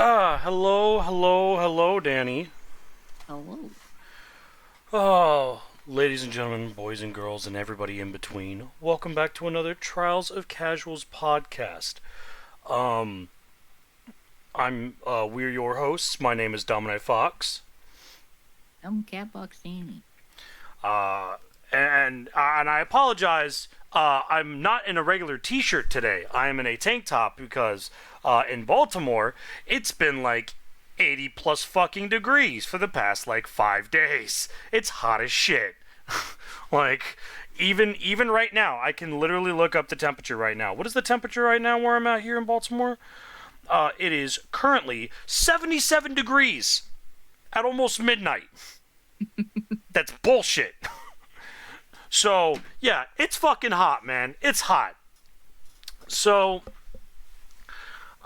Hello, Danny. Hello. Oh, ladies and gentlemen, boys and girls, and everybody in between, welcome back to another Trials of Casuals podcast. Um, we're your hosts. My name is Dominic Fox. I'm Catbox Danny. Uh, and I apologize. I'm not in a regular T-shirt today. I am in a tank top because in Baltimore it's been like 80 plus fucking degrees for the past like 5 days. It's hot as shit. Like even right now, I can literally look up the temperature right now. What is the temperature right now where I'm at here in Baltimore? It is currently 77 degrees at almost midnight. That's bullshit. So, yeah, it's fucking hot, man. It's hot. So,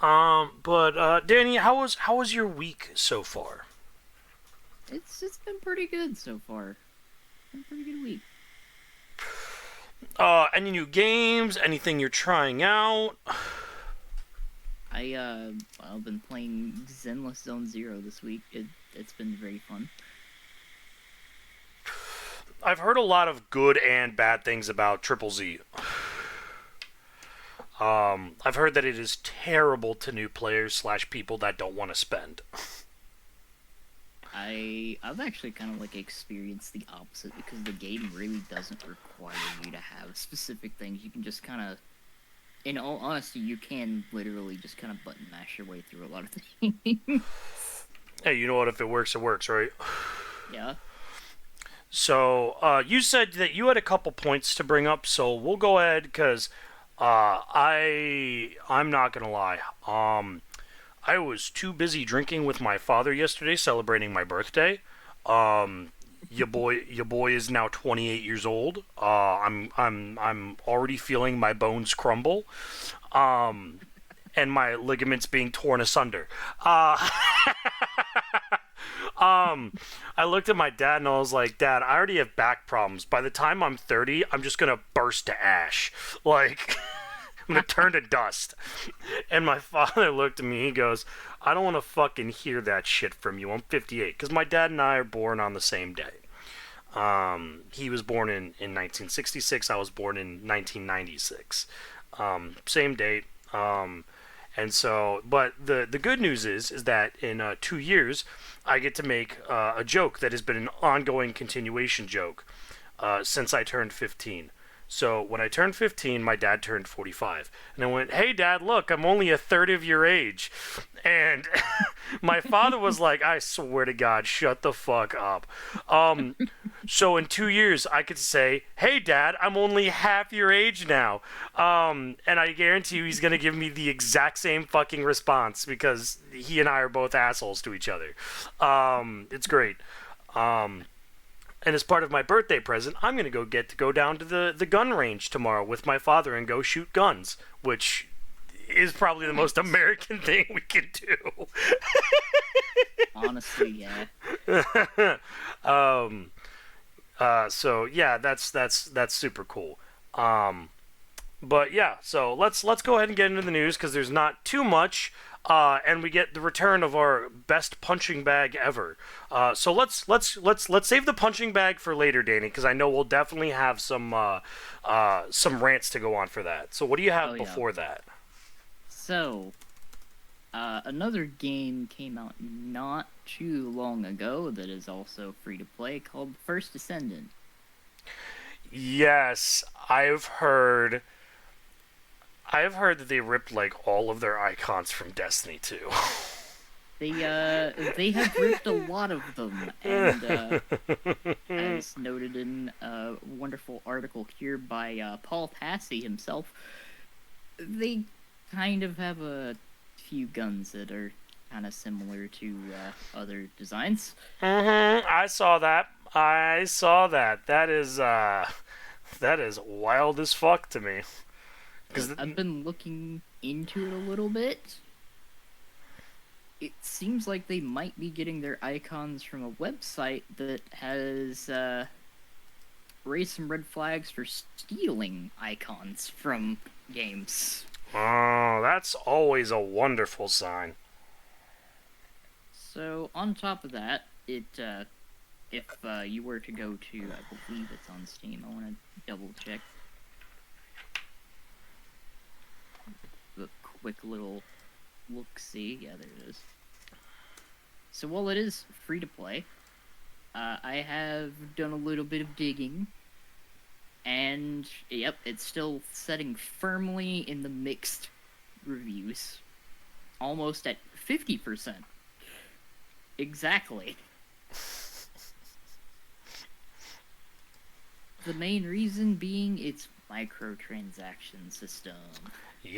Danny, how was your week so far? It's been pretty good so far. Been a pretty good week. Any new games? Anything you're trying out? I've been playing Zenless Zone Zero this week. It's been very fun. I've heard a lot of good and bad things about Triple Z. I've heard that it is terrible to new players / people that don't want to spend. I've actually kind of like experienced the opposite because the game really doesn't require you to have specific things. You can just kind of, in all honesty, you can literally just kind of button mash your way through a lot of things. Hey, you know what? If it works, right? Yeah. So, you said that you had a couple points to bring up, so we'll go ahead because I'm not gonna lie. I was too busy drinking with my father yesterday, celebrating my birthday. Your boy is now 28 years old. I'm already feeling my bones crumble, and my ligaments being torn asunder. I looked at my dad and I was like, Dad, I already have back problems. By the time I'm 30, I'm just gonna burst to ash. Like, I'm gonna turn to dust. And my father looked at me, he goes, I don't wanna fucking hear that shit from you. I'm 58. Because my dad and I are born on the same day. He was born in 1966, I was born in 1996. Same date. And so, but the good news is that in 2 years, I get to make a joke that has been an ongoing continuation joke since I turned 15. So when I turned 15, my dad turned 45. And I went, hey, Dad, look, I'm only a third of your age. And my father was like, I swear to God, shut the fuck up. So in 2 years, I could say, hey, Dad, I'm only half your age now. And I guarantee you he's going to give me the exact same fucking response because he and I are both assholes to each other. It's great. And as part of my birthday present, I'm going to go down to the gun range tomorrow with my father and go shoot guns, which is probably the most American thing we can do. Honestly, yeah. So yeah, that's super cool. But yeah, so let's go ahead and get into the news because there's not too much. And we get the return of our best punching bag ever. So let's save the punching bag for later, Danny, because I know we'll definitely have some rants to go on for that. So what do you have before that? So, another game came out not too long ago that is also free to play called First Descendant. Yes, I've heard that they ripped like all of their icons from Destiny 2. They have ripped a lot of them, and as noted in a wonderful article here by Paul Tassi himself, they kind of have a few guns that are kind of similar to other designs. I saw that. That is wild as fuck to me. I've been looking into it a little bit. It seems like they might be getting their icons from a website that has raised some red flags for stealing icons from games. Oh, that's always a wonderful sign. So on top of that, if you were to go to, I believe it's on Steam. I want to double check the quick little look. See, yeah, there it is. So while it is free to play, I have done a little bit of digging, and yep, it's still setting firmly in the mixed reviews, almost at 50%. Exactly. The main reason being its microtransaction system. Yay!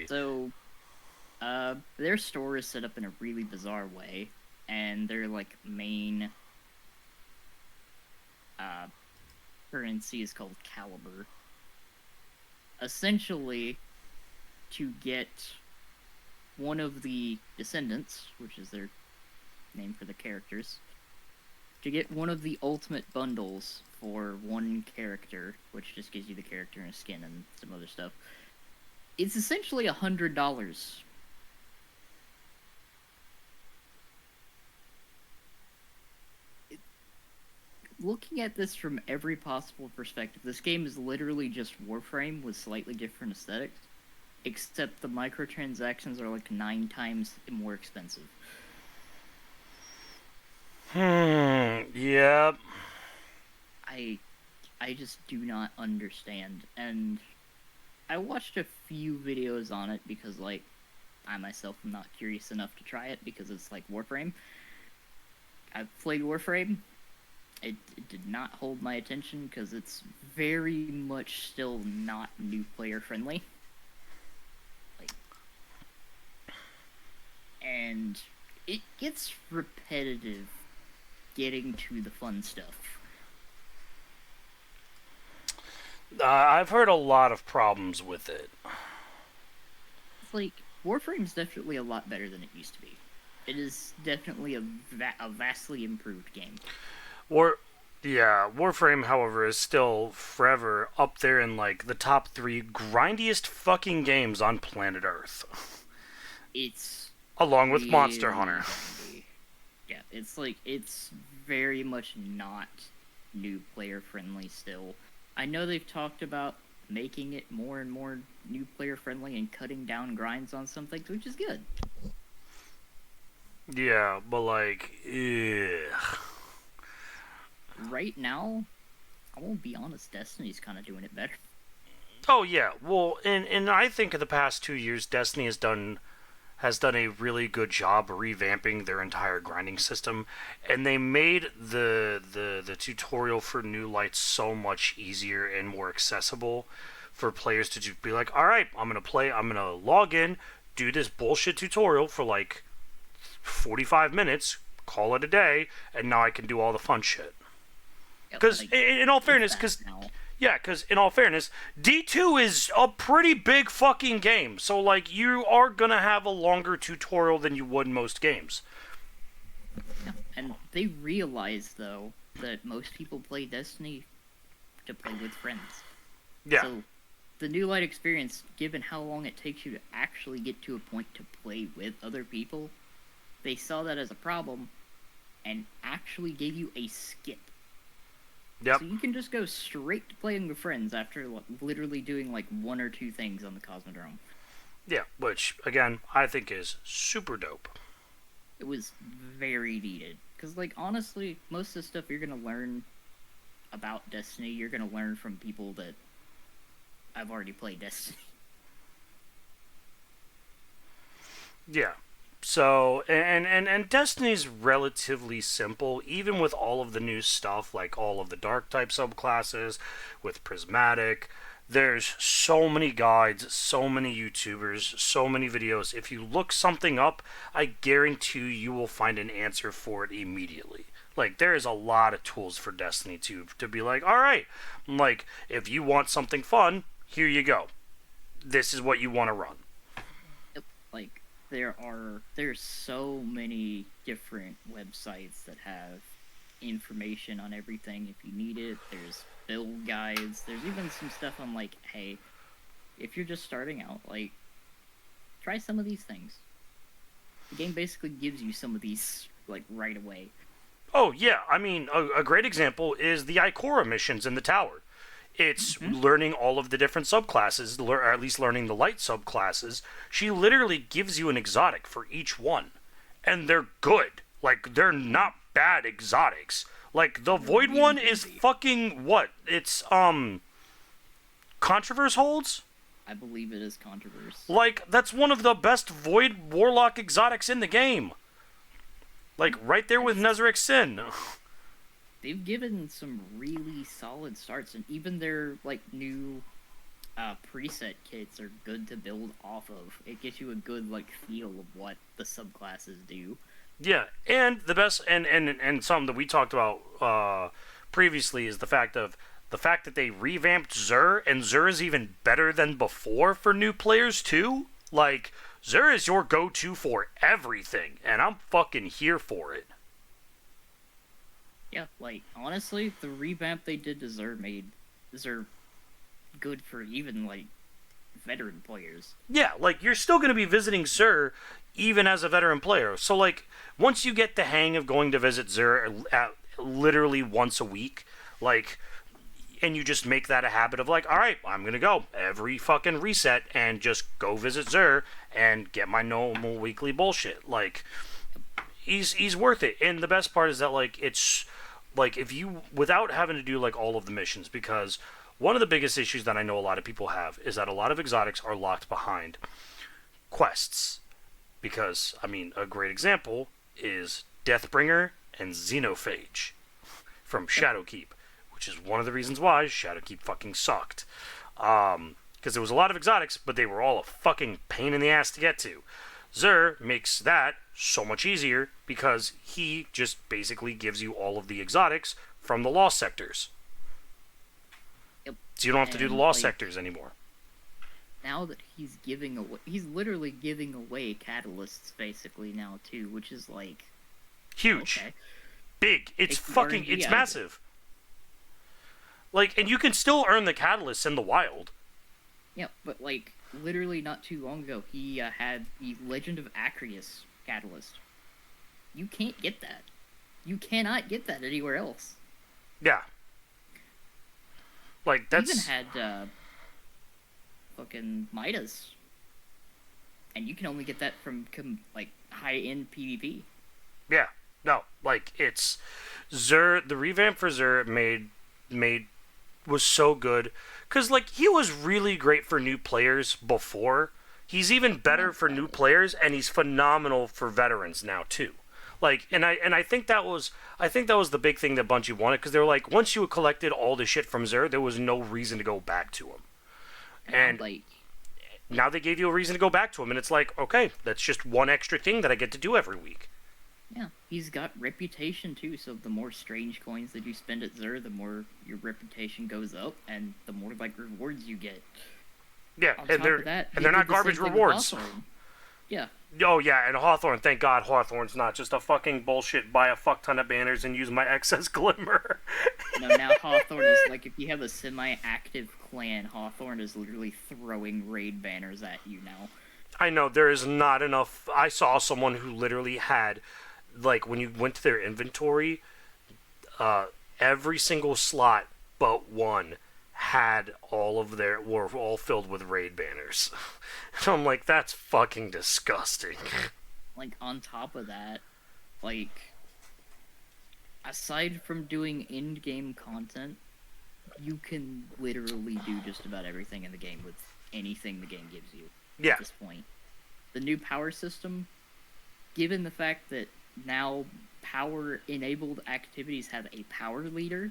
So, their store is set up in a really bizarre way, and their like main currency is called Caliber. Essentially, to get one of the Descendants, which is their name for the characters, to get one of the ultimate bundles for one character, which just gives you the character and a skin and some other stuff, it's essentially $100. Looking at this from every possible perspective, this game is literally just Warframe with slightly different aesthetics, except the microtransactions are like 9 times more expensive. Yep. I just do not understand, and I watched a few videos on it because, like, I myself am not curious enough to try it because it's like Warframe. I've played Warframe. It did not hold my attention because it's very much still not new player friendly. Like, and it gets repetitive getting to the fun stuff. I've heard a lot of problems with it. It's like, Warframe's definitely a lot better than it used to be. It is definitely a vastly improved game. Warframe, however, is still forever up there in like the top 3 grindiest fucking games on planet Earth. It's along with really Monster Hunter. grindy. Yeah, it's very much not new player friendly still. I know they've talked about making it more and more new player friendly and cutting down grinds on some things, which is good. Yeah, but like, ugh. Right now, I won't be honest, Destiny's kind of doing it better. Oh yeah, well, and I think in the past 2 years, Destiny has done a really good job revamping their entire grinding system, and they made the tutorial for New Light so much easier and more accessible for players to just be like, all right, I'm gonna log in, do this bullshit tutorial for like 45 minutes, call it a day, and now I can do all the fun shit. Because Like, in all fairness, D2 is a pretty big fucking game. So, like, you are going to have a longer tutorial than you would in most games. yeah. And they realize, though, that most people play Destiny to play with friends. Yeah. So, the New Light experience, given how long it takes you to actually get to a point to play with other people, they saw that as a problem and actually gave you a skip. Yep. So you can just go straight to playing with friends after literally doing like 1 or 2 things on the Cosmodrome. Yeah, which, again, I think is super dope. It was very needed. Because, like, honestly, most of the stuff you're going to learn about Destiny, you're going to learn from people that I've already played Destiny. Yeah. So, and Destiny's relatively simple, even with all of the new stuff, like all of the dark type subclasses, with Prismatic. There's so many guides, so many YouTubers, so many videos. If you look something up, I guarantee you will find an answer for it immediately. Like, there is a lot of tools for Destiny to be like, all right, like, if you want something fun, here you go. This is what you want to run. Like, there's so many different websites that have information on everything if you need it. There's build guides. There's even some stuff on, like, hey, if you're just starting out, like, try some of these things. The game basically gives you some of these like right away. Oh yeah, I mean, a great example is the Ikora missions in the tower. It's learning all of the different subclasses, or at least learning the light subclasses. She literally gives you an exotic for each one, and they're good. Like, they're not bad exotics. Like, the Void one is fucking what? It's Controverse holds. I believe it is Controverse. Like, that's one of the best Void Warlock exotics in the game. Like, right there with Nezarec Sin. They've given some really solid starts, and even their, like, new preset kits are good to build off of. It gets you a good, like, feel of what the subclasses do. Yeah, and the best, and something that we talked about previously is the fact that they revamped Xur, and Xur is even better than before for new players, too. Like, Xur is your go-to for everything, and I'm fucking here for it. Yeah, like, honestly, the revamp they did to Xur made Xur good for even, like, veteran players. Yeah, like, you're still going to be visiting Xur even as a veteran player. So, like, once you get the hang of going to visit Xur literally once a week, like, and you just make that a habit of, like, all right, I'm going to go every fucking reset and just go visit Xur and get my normal weekly bullshit. Like, he's worth it. And the best part is that, like, it's, like, if you, without having to do, like, all of the missions, because one of the biggest issues that I know a lot of people have is that a lot of exotics are locked behind quests. Because, I mean, a great example is Deathbringer and Xenophage from Shadowkeep, which is one of the reasons why Shadowkeep fucking sucked. Because there was a lot of exotics, but they were all a fucking pain in the ass to get to. Xur makes that so much easier because he just basically gives you all of the exotics from the lost sectors. Yep. So you don't have to do the lost sectors anymore. Now that he's literally giving away catalysts basically now too, which is like huge, okay. Big. It's massive. Like, and you can still earn the catalysts in the wild. Yeah, but like literally not too long ago, he had the Legend of Acreus catalyst. You can't get that. You cannot get that anywhere else. Yeah. Like, that's... He even had fucking Midas. And you can only get that from, like, high-end PvP. Yeah. No, like, it's... Xur, the revamp for Xur was so good. Because, like, he was really great for new players before. He's even better for new players, and he's phenomenal for veterans now, too. Like, and I think that was the big thing that Bungie wanted, because they were like, once you had collected all the shit from Xur, there was no reason to go back to him. And like, now they gave you a reason to go back to him, and it's like, okay, that's just one extra thing that I get to do every week. Yeah, he's got reputation too, so the more strange coins that you spend at Xur, the more your reputation goes up, and the more, like, rewards you get. Yeah, and they're not garbage rewards. Yeah. Oh yeah, and Hawthorne, thank God Hawthorne's not just a fucking bullshit, buy a fuck ton of banners and use my excess glimmer. No, now Hawthorne is, like, if you have a semi-active clan, Hawthorne is literally throwing raid banners at you now. I know, there is not enough. I saw someone who literally had, like, when you went to their inventory, every single slot but one had were all filled with raid banners. I'm like, that's fucking disgusting. Like, on top of that, like, aside from doing in-game content, you can literally do just about everything in the game with anything the game gives you. Yeah. At this point. The new power system, given the fact that now power-enabled activities have a power leader,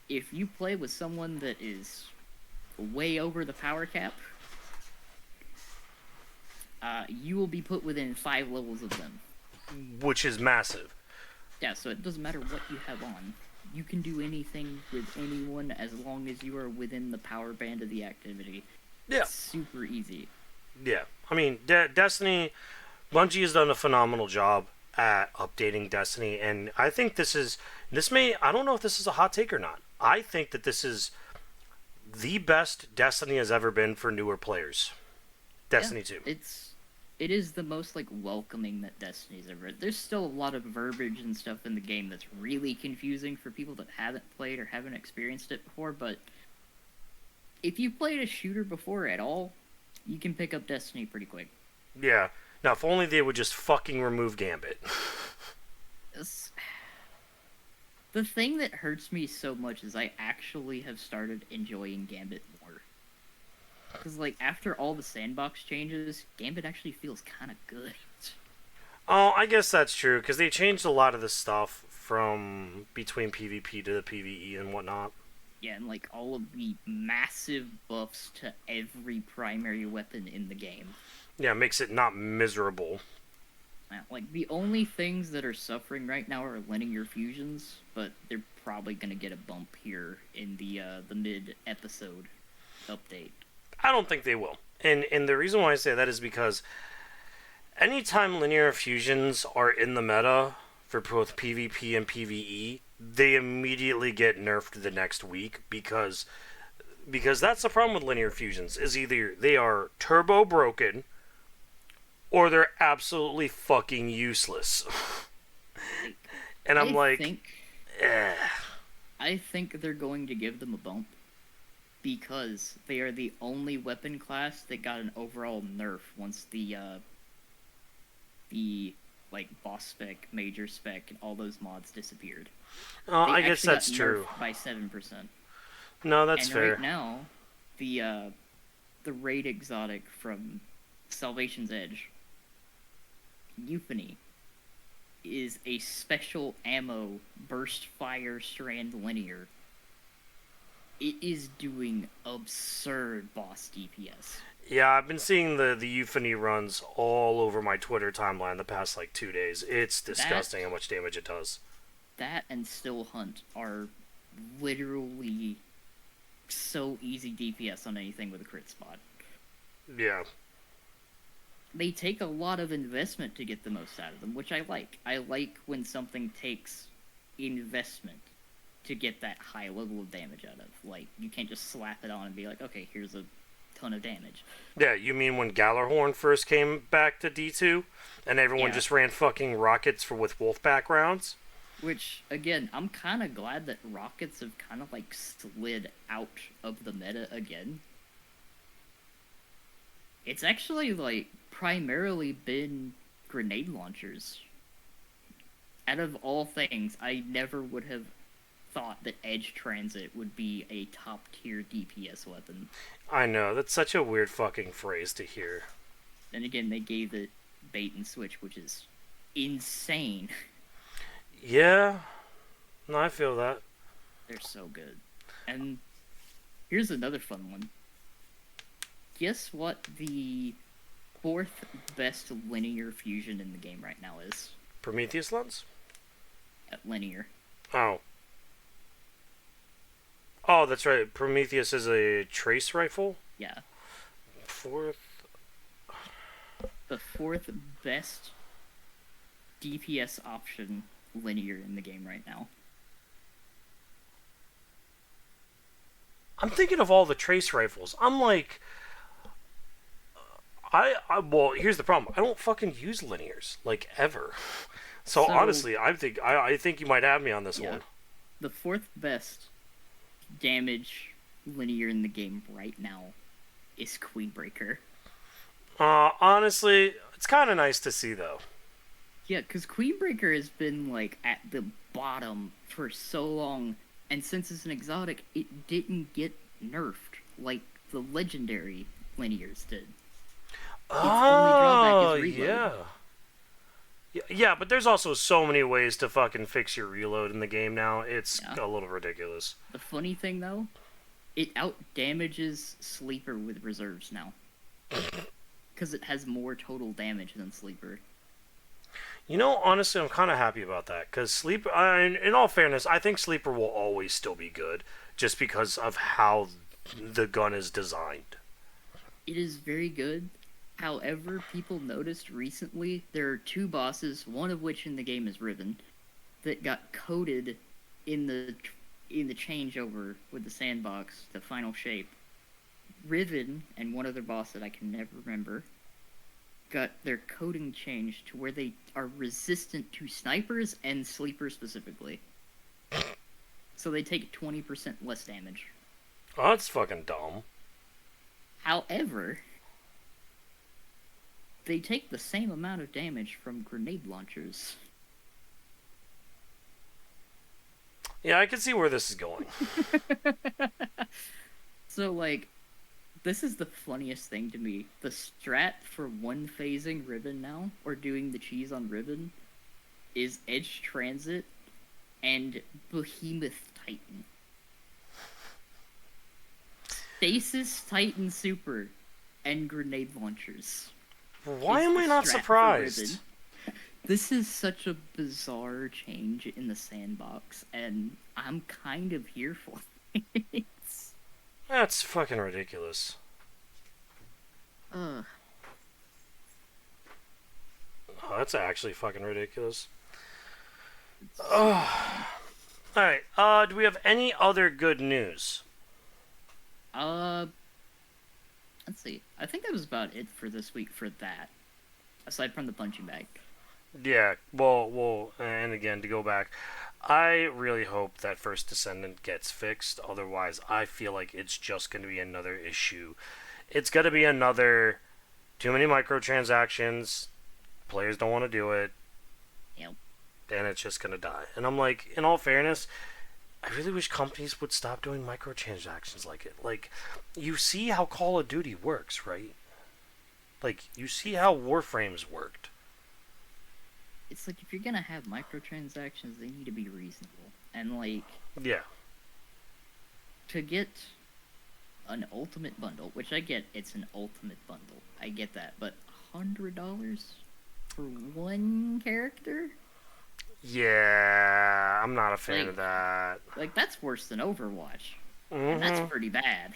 if you play with someone that is way over the power cap, you will be put within 5 levels of them. Which is massive. Yeah, so it doesn't matter what you have on. You can do anything with anyone as long as you are within the power band of the activity. Yeah. It's super easy. Yeah. I mean, Destiny, Bungie has done a phenomenal job at updating Destiny, and I think I don't know if this is a hot take or not. I think that this is the best Destiny has ever been for newer players. Yeah, Destiny 2. it is the most like welcoming that Destiny's ever. There's still a lot of verbiage and stuff in the game that's really confusing for people that haven't played or haven't experienced it before, but if you played a shooter before at all, you can pick up Destiny pretty quick. Yeah. Now, if only they would just fucking remove Gambit. It's- The thing that hurts me so much is I actually have started enjoying Gambit more. Because, like, after all the sandbox changes, Gambit actually feels kind of good. Oh, I guess that's true, because they changed a lot of the stuff from between PvP to the PvE and whatnot. Yeah, and, like, all of the massive buffs to every primary weapon in the game. Yeah, it makes it not miserable. Like, the only things that are suffering right now are linear fusions, but they're probably going to get a bump here in the mid-episode update. I don't think they will. And the reason why I say that is because anytime linear fusions are in the meta for both PvP and PvE, they immediately get nerfed the next week because that's the problem with linear fusions is either they are turbo broken or they're absolutely fucking useless. And I'm eh. I think they're going to give them a bump because they are the only weapon class that got an overall nerf once the like boss spec, major spec, and all those mods disappeared. I guess that's true. By 7%. No, that's fair. Right now, the raid exotic from Salvation's Edge, Euphony, is a special ammo burst fire strand linear. It is doing absurd boss DPS. Yeah, I've been seeing the Euphony runs all over my Twitter timeline the past like 2 days. It's disgusting how much damage it does. That and Still Hunt are literally so easy DPS on anything with a crit spot. Yeah. They take a lot of investment to get the most out of them, which I like. I like when something takes investment to get that high level of damage out of. Like, you can't just slap it on and be like, okay, here's a ton of damage. Yeah, you mean when Gallarhorn first came back to D2 and everyone just ran fucking rockets with Wolfpack rounds? Which, again, I'm kind of glad that rockets have kind of, like, slid out of the meta again. It's actually, like, primarily been grenade launchers. Out of all things, I never would have thought that Edge Transit would be a top-tier DPS weapon. I know, that's such a weird fucking phrase to hear. Then again, they gave it bait and switch, which is insane. Yeah. No, I feel that. They're so good. And here's another fun one. Guess what the fourth best linear fusion in the game right now is? Prometheus lens? Linear. Oh. Oh, that's right. Prometheus is a trace rifle? Yeah. Fourth? The fourth best DPS option linear in the game right now. I'm thinking of all the trace rifles. I'm like... well, here's the problem. I don't fucking use linears, like, ever. So honestly, I think you might have me on this one. The fourth best damage linear in the game right now is Queenbreaker. Honestly, it's kind of nice to see, though. Yeah, because Queenbreaker has been, like, at the bottom for so long, and since it's an exotic, it didn't get nerfed like the legendary linears did. Oh, yeah. Yeah, but there's also so many ways to fucking fix your reload in the game now. It's a little ridiculous. The funny thing, though, it out-damages Sleeper with reserves now. Because it has more total damage than Sleeper. You know, honestly, I'm kind of happy about that. Because Sleeper, in all fairness, I think Sleeper will always still be good. Just because of how the gun is designed. It is very good. However, people noticed recently there are two bosses, one of which in the game is Riven, that got coded in the changeover with the sandbox, the final shape. Riven and one other boss that I can never remember got their coding changed to where they are resistant to snipers and sleepers specifically. So they take 20% less damage. Oh, that's fucking dumb. However, they take the same amount of damage from grenade launchers. Yeah, I can see where this is going. So, like, this is the funniest thing to me. The strat for one phasing Ribbon now, or doing the cheese on Ribbon, is Edge Transit and Behemoth Titan. Stasis Titan Super and grenade launchers. Why is am the I not strat for surprised? Ribbon. This is such a bizarre change in the sandbox, and I'm kind of here for it. That's fucking ridiculous. Ugh. Oh, that's actually fucking ridiculous. Alright, do we have any other good news? Let's see. I think that was about it for this week for that. Aside from the punching bag. Yeah, well, and again, to go back, I really hope that first Descendant gets fixed. Otherwise, I feel like it's just going to be another issue. It's going to be another too many microtransactions. Players don't want to do it. Yep. And it's just going to die. And I'm like, in all fairness, I really wish companies would stop doing microtransactions like it. Like, you see how Call of Duty works, right? Like, you see how Warframes worked. It's like if you're gonna have microtransactions, they need to be reasonable. And like, Yeah. to get an ultimate bundle, which I get, it's an ultimate bundle. I get that, but $100 for one character? Yeah, I'm not a fan Like- of that. Like, that's worse than Overwatch. And Mm-hmm. that's pretty bad.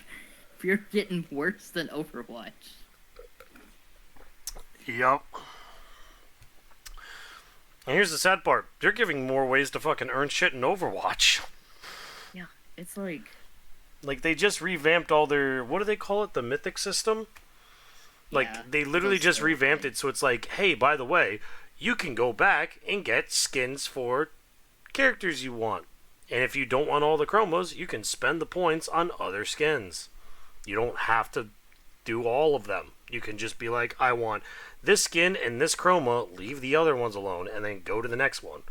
If you're getting worse than Overwatch. Yup. And here's the sad part. They're giving more ways to fucking earn shit in Overwatch. Yeah, it's like, Like, they just revamped all their... What do they call it? The Mythic system? Like, yeah, they literally those just are revamped like- it so it's like, hey, by the way, you can go back and get skins for characters you want. And if you don't want all the chromos, you can spend the points on other skins. You don't have to do all of them. You can just be like, I want this skin and this chroma, leave the other ones alone, and then go to the next one.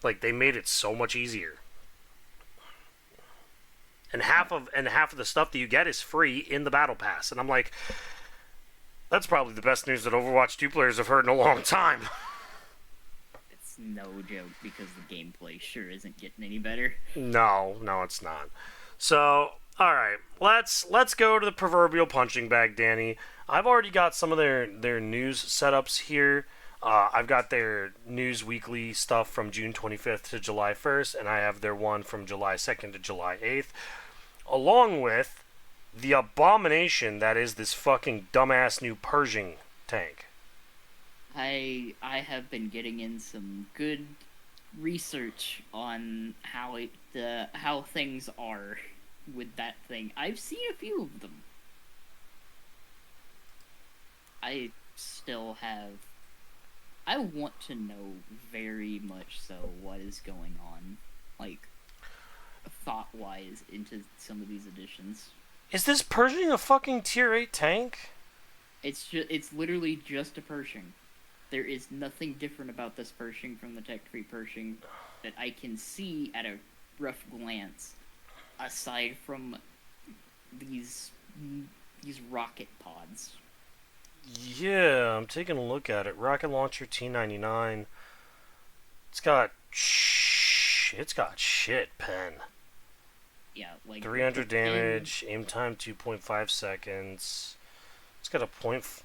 Like, they made it so much easier. And half of the stuff that you get is free in the battle pass. And I'm like, that's probably the best news that Overwatch 2 players have heard in a long time. It's no joke because the gameplay sure isn't getting any better. No, it's not. So, all right, let's go to the proverbial punching bag, Danny. I've already got some of their news setups here. I've got their news weekly stuff from June 25th to July 1st, and I have their one from July 2nd to July 8th, along with the abomination that is this fucking dumbass new Pershing tank. I have been getting in some good research on how things are with that thing. I've seen a few of them. I want to know very much so what is going on, like, thought-wise into some of these editions. Is this Pershing a fucking tier 8 tank? It's literally just a Pershing. There is nothing different about this Pershing from the Tech Tree Pershing that I can see at a rough glance, aside from these rocket pods. Yeah, I'm taking a look at it. Rocket launcher T99. It's got shit pen. Yeah, like 300 damage, aim time 2.5 seconds. It's got it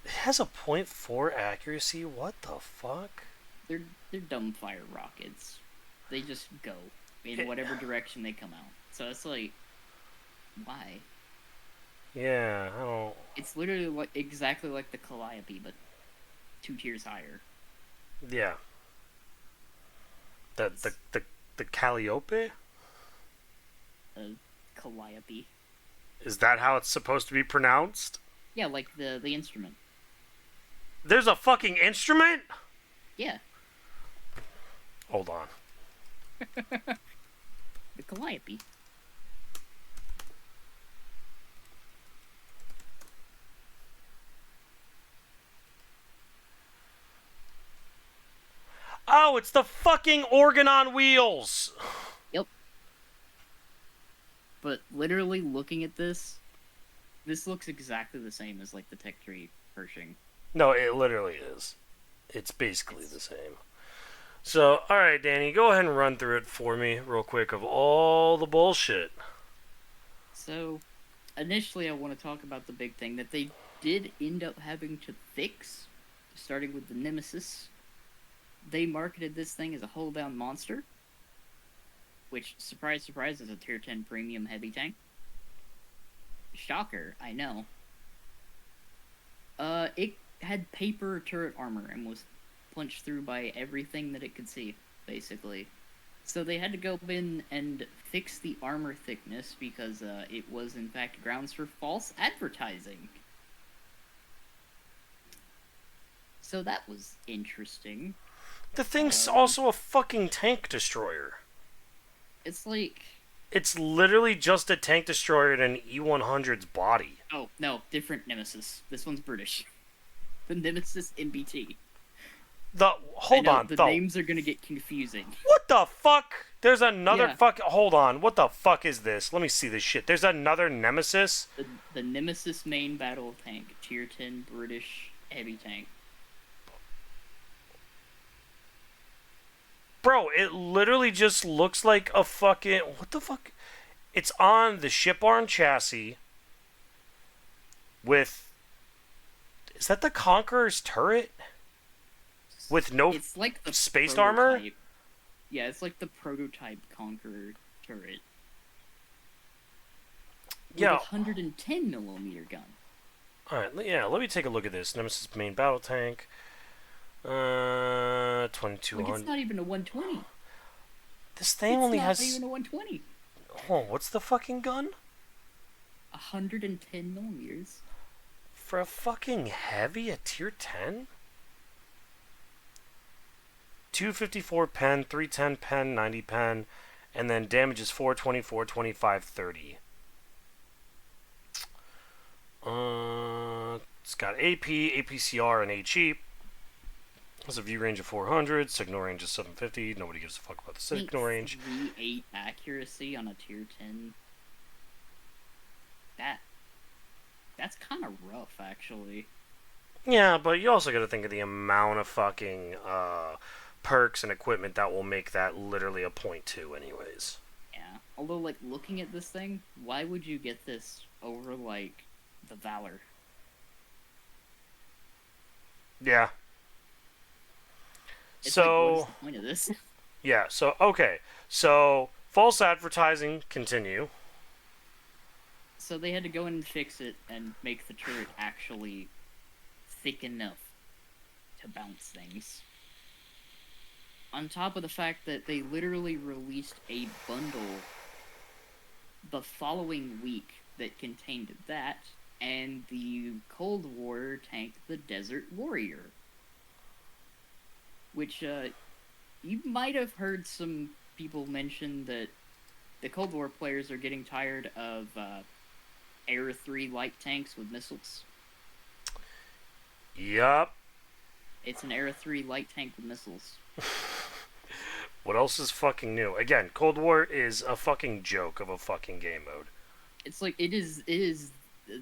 has a .4 accuracy. What the fuck? They're dumbfire rockets. They just go in whatever direction they come out. So it's like, why? Yeah, I don't. It's literally exactly like the Calliope, but 2 tiers higher. Yeah. The Calliope? Calliope. Is that how it's supposed to be pronounced? Yeah, like the instrument. There's a fucking instrument? Yeah, Hold on. the calliope. Oh, it's the fucking organ on wheels! Yep. But literally looking at this looks exactly the same as like the Tech 3 Pershing. No, it literally is. It's basically It's the same. So, alright, Danny, go ahead and run through it for me real quick of all the bullshit. so initially I want to talk about the big thing that they did end up having to fix, starting with the Nemesis. They marketed this thing as a hold down monster, which, surprise, surprise, is a tier 10 premium heavy tank. Shocker, I know. It had paper turret armor and was punched through by everything that it could see, basically. So they had to go in and fix the armor thickness because it was, in fact, grounds for false advertising. So that was interesting. The thing's also a fucking tank destroyer. It's like... It's literally just a tank destroyer in an E100's body. Oh, no, different Nemesis. This one's British. The Nemesis MBT. Hold on, the names are gonna get confusing. What the fuck? There's another Yeah. hold on, what the fuck is this? Let me see this shit. There's another Nemesis? The Nemesis main battle tank, tier 10 British heavy tank. Bro, it literally just looks like a fucking... What the fuck? It's on the ship arm chassis with... Is that the Conqueror's turret? With no It's like the space prototype. armor? Yeah, it's like the prototype Conqueror turret. With Yeah. a 110 millimeter gun. Alright, yeah, let me take a look at this. Nemesis main battle tank. 2200. Like, it's not even a 120. This thing only It's has... not even a 120. Oh, what's the fucking gun? 110 millimeters. For a fucking heavy, a tier 10? 254 pen, 310 pen, 90 pen, and then damage is 420, 425, 30. It's got AP, APCR, and HE. Has a view range of 400, signal range is 750. Nobody gives a fuck about the signal range. 3.8 accuracy on a tier 10. That's kind of rough, actually. Yeah, but you also got to think of the amount of fucking perks and equipment that will make that literally a .2 anyways. Yeah. Although, like, looking at this thing, why would you get this over, like, the Valor? Yeah. It's So, like, what is the point of this? yeah, so, okay. So, false advertising, continue. So they had to go in and fix it and make the turret actually thick enough to bounce things. On top of the fact that they literally released a bundle the following week that contained that and the Cold War tank, the Desert Warrior. Which, you might have heard some people mention that the Cold War players are getting tired of, Air 3 light tanks with missiles. Yup. It's an Air 3 light tank with missiles. What else is fucking new? Again, Cold War is a fucking joke of a fucking game mode. It's like, it is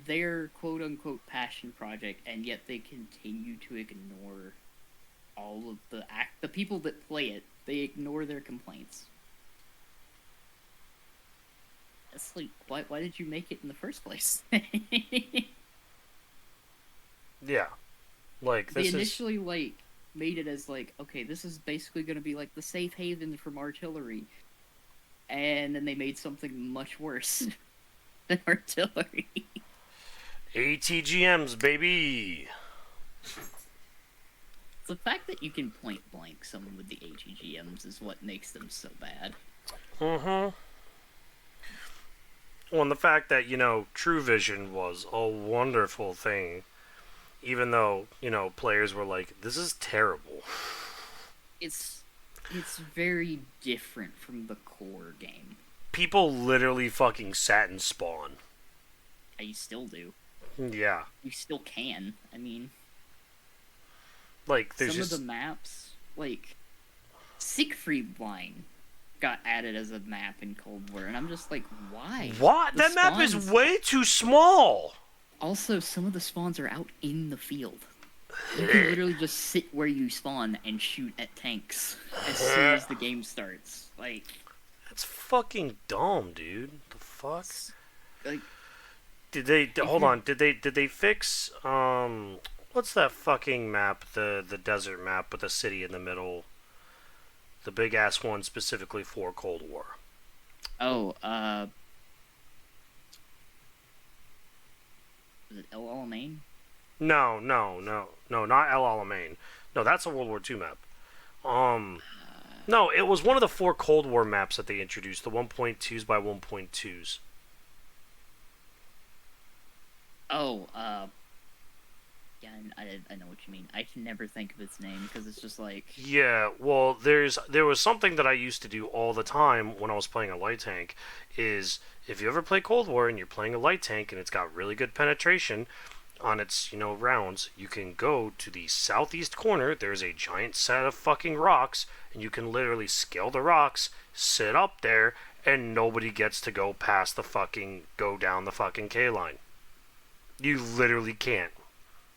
their quote-unquote passion project, and yet they continue to ignore all of the people that play it. They ignore their complaints. It's like, why did you make it in the first place? Yeah. Like, They this initially, like, made it as, like, okay, this is basically going to be, like, the safe haven from artillery. And then they made something much worse than artillery. ATGMs, baby! The fact that you can point blank someone with the ATGMs is what makes them so bad. Mm-hmm. Well, and the fact that, True Vision was a wonderful thing, even though, players were like, this is terrible. It's it's very different from the core game. People literally fucking sat in Spawn. Yeah, you still do. Yeah. You still can. I mean, Like, there's some of just. the maps, like Siegfried Line, got added as a map in Cold War, and I'm just like, why? What? The That map is spawns. way too small! Also, some of the spawns are out in the field. You can literally just sit where you spawn and shoot at tanks as soon as the game starts. Like, That's fucking dumb, dude. The fuck? like Did they if hold you're on? Did they fix what's that fucking map? The desert map with a city in the middle. The big ass one specifically for Cold War. oh, was it El Alamein? No, no, no, no, not El Alamein. No, that's a World War II map. No, it was one of the 4 Cold War maps that they introduced, the 1.2s by 1.2s. Oh, yeah, I know what you mean. I can never think of its name because it's just like, Yeah, well, there was something that I used to do all the time when I was playing a light tank. Is if you ever play Cold War and you're playing a light tank and it's got really good penetration on its rounds, you can go to the southeast corner. There's a giant set of fucking rocks, and you can literally scale the rocks, sit up there, and nobody gets to go down the fucking K line. You literally can't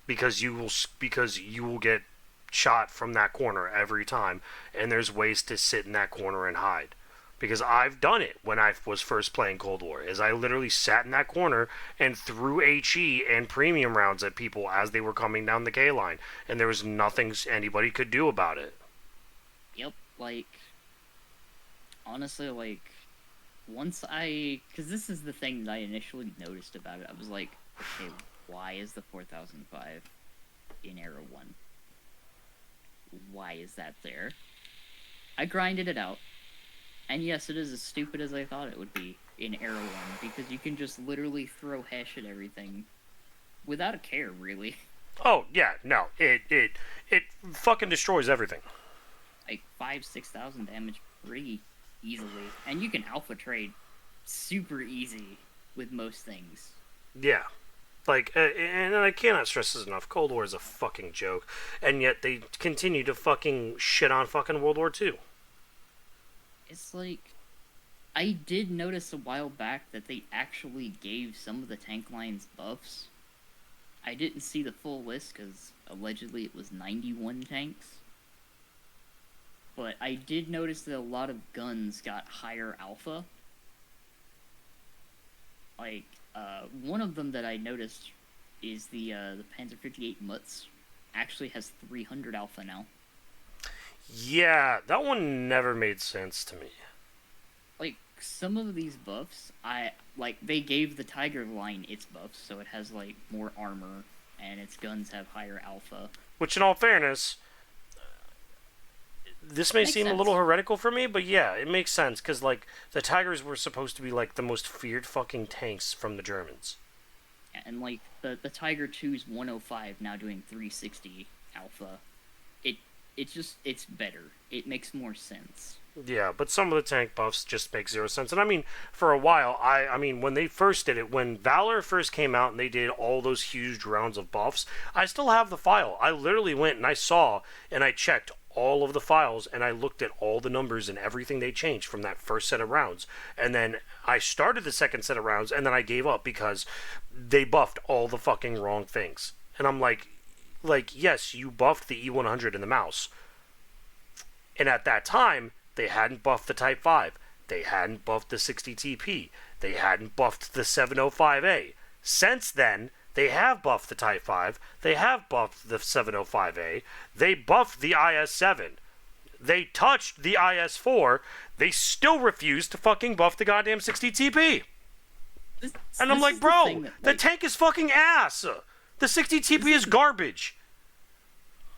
because you will get shot from that corner every time, and there's ways to sit in that corner and hide. Because I've done it when I was first playing Cold War, is I literally sat in that corner and threw HE and premium rounds at people as they were coming down the K line, and there was nothing anybody could do about it. yep, like, honestly, like, because this is the thing that I initially noticed about it, I was like, okay, why is the 4005 in Era 1? Why is that there? I grinded it out. And yes, it is as stupid as I thought it would be in Era 1, because you can just literally throw hash at everything without a care, really. Oh yeah, no, it fucking destroys everything. Like 6,000 damage pretty easily. And you can alpha trade super easy with most things. Yeah. Like, and I cannot stress this enough, Cold War is a fucking joke, and yet they continue to fucking shit on fucking World War II. It's like, I did notice a while back that they actually gave some of the tank lines buffs. I didn't see the full list because allegedly it was 91 tanks. But I did notice that a lot of guns got higher alpha. Like, one of them that I noticed is the Panzer 58 Mutz. Actually has 300 alpha now. Yeah, that one never made sense to me. Like, some of these buffs, they gave the Tiger line its buffs, so it has, like, more armor, and its guns have higher alpha. Which, in all fairness, this may Makes seem a sense. little heretical for me, but yeah, it makes sense, because, like, the Tigers were supposed to be, like, the most feared fucking tanks from the Germans. And, like, the Tiger 2's 105 now doing 360 alpha. It's better. It makes more sense. Yeah, but some of the tank buffs just make zero sense. And I mean, for a while, I mean, when they first did it, when Valor first came out and they did all those huge rounds of buffs, I still have the file. I literally went and I saw and I checked all of the files and I looked at all the numbers and everything they changed from that first set of rounds. And then I started the second set of rounds and then I gave up because they buffed all the fucking wrong things. And I'm like, yes, you buffed the E100 in the mouse. And at that time, they hadn't buffed the Type 5. They hadn't buffed the 60TP. They hadn't buffed the 705A. Since then, they have buffed the Type 5. They have buffed the 705A. They buffed the IS-7. They touched the IS-4. They still refuse to fucking buff the goddamn 60TP. And I'm like, bro, the tank is fucking ass. The 60TP is garbage.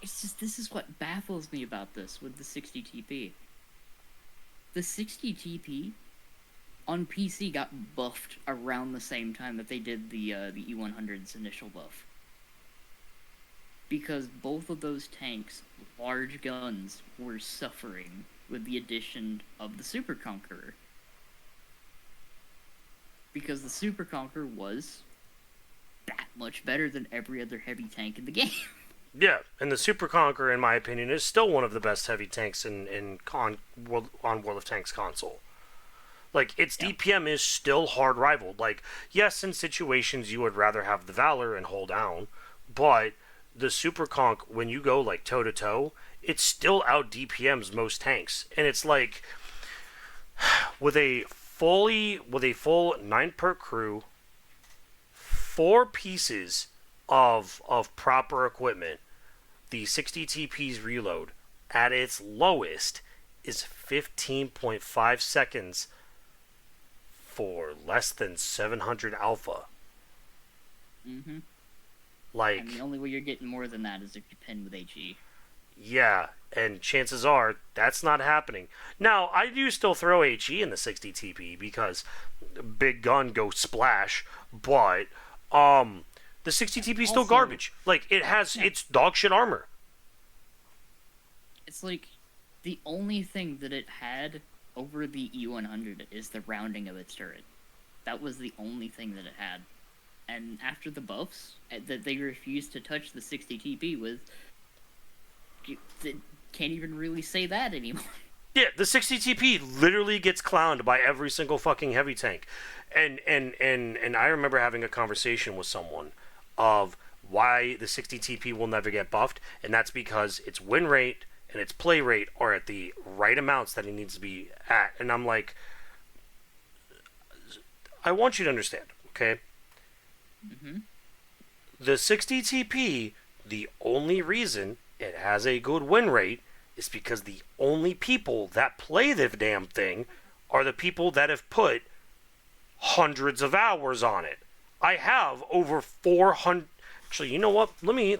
It's just, this is what baffles me about this with the 60 TP. The 60 TP on PC got buffed around the same time that they did the E100's initial buff. Because both of those tanks, large guns, were suffering with the addition of the Super Conqueror. Because the Super Conqueror was that much better than every other heavy tank in the game. Yeah, and the Super Conqueror, in my opinion, is still one of the best heavy tanks on World of Tanks console. Like, its Yeah. DPM is still hard rivaled. Like, yes, in situations you would rather have the Valor and hold down, but the Super Conch, when you go like toe to toe, it still out DPMs most tanks, and it's like with a full 9 perk crew, 4 pieces of proper equipment, the 60 TP's reload at its lowest is 15.5 seconds for less than 700 alpha. Mm-hmm. Like, And the only way you're getting more than that is if you pin with HE. yeah, and chances are that's not happening. Now, I do still throw HE in the 60 TP because big gun go splash, but the 60 TP is still Also, garbage. Like, it's dog shit armor. it's like the only thing that it had over the E100 is the rounding of its turret. That was the only thing that it had. And after the buffs that they refused to touch the 60 TP with, you can't even really say that anymore. Yeah, the 60 TP literally gets clowned by every single fucking heavy tank. And I remember having a conversation with someone of why the 60 TP will never get buffed, and that's because its win rate and its play rate are at the right amounts that it needs to be at. And I'm like, I want you to understand, okay? Mm-hmm. The 60 TP, the only reason it has a good win rate is because the only people that play the damn thing are the people that have put hundreds of hours on it. I have over 400. Actually, you know what? Let me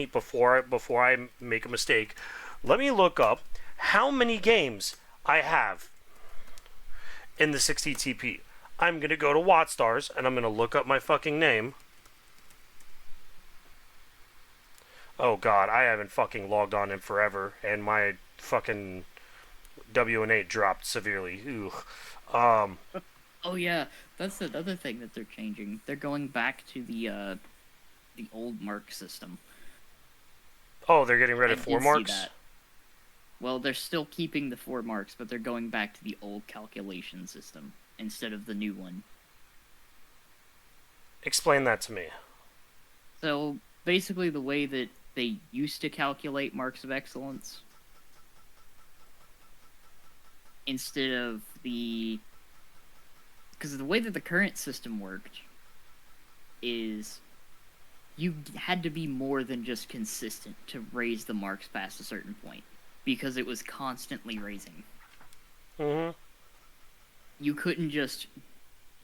before I make a mistake, let me look up how many games I have in the 60 TP. I'm gonna go to WattStars and I'm gonna look up my fucking name. Oh god, I haven't fucking logged on in forever, and my fucking WNA dropped severely. Ooh. Oh yeah, that's another thing that they're changing. They're going back to the old mark system. Oh, they're getting rid I of 4 did see marks? that. Well, they're still keeping the 4 marks, but they're going back to the old calculation system instead of the new one. Explain that to me. So basically, the way that they used to calculate marks of excellence, instead of the, because the way that the current system worked is you had to be more than just consistent to raise the marks past a certain point because it was constantly raising. Mm-hmm. You couldn't just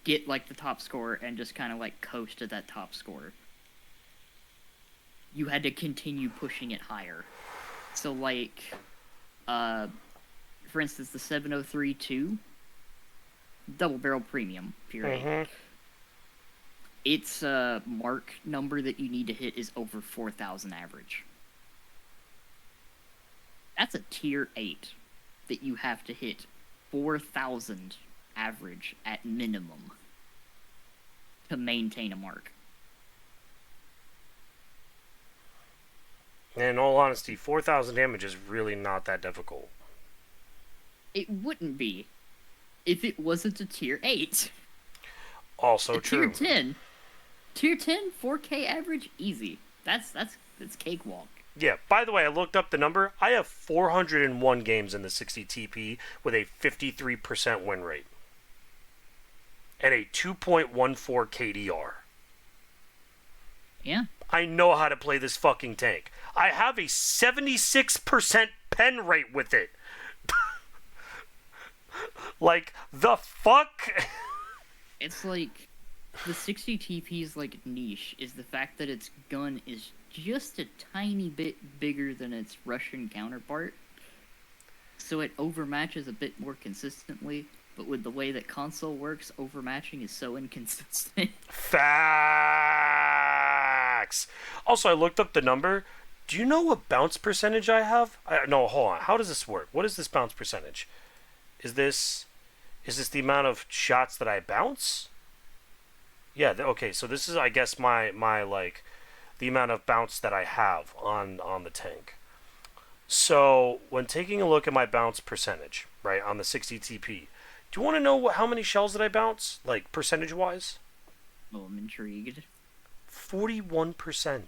get like the top score and just kind of like coast to that top score. You had to continue pushing it higher. So like for instance the 703-2 double barrel premium period. Mm-hmm. Its mark number that you need to hit is over 4,000 average. That's a tier 8 that you have to hit 4,000 average at minimum to maintain a mark. And in all honesty, 4,000 damage is really not that difficult. It wouldn't be if it wasn't a tier 8. Also true. Tier 10, 4K average, easy. That's cakewalk. Yeah, by the way, I looked up the number. I have 401 games in the 60 TP with a 53% win rate. And a 2.14 KDR. Yeah. I know how to play this fucking tank. I have a 76% pen rate with it. Like, the fuck? It's like the 60 TP's like niche is the fact that its gun is just a tiny bit bigger than its Russian counterpart. So it overmatches a bit more consistently, But with the way that console works, overmatching is so inconsistent. Facts. Also, I looked up the number. Do you know what bounce percentage I have? No, hold on. How does this work? What is this bounce percentage? Is this the amount of shots that I bounce? Yeah. Okay. So this is, I guess, my like the amount of bounce that I have on the tank. So when taking a look at my bounce percentage, right, on the 60 TP, do you want to know how many shells did I bounce, like percentage wise? Oh, I'm intrigued. 41%.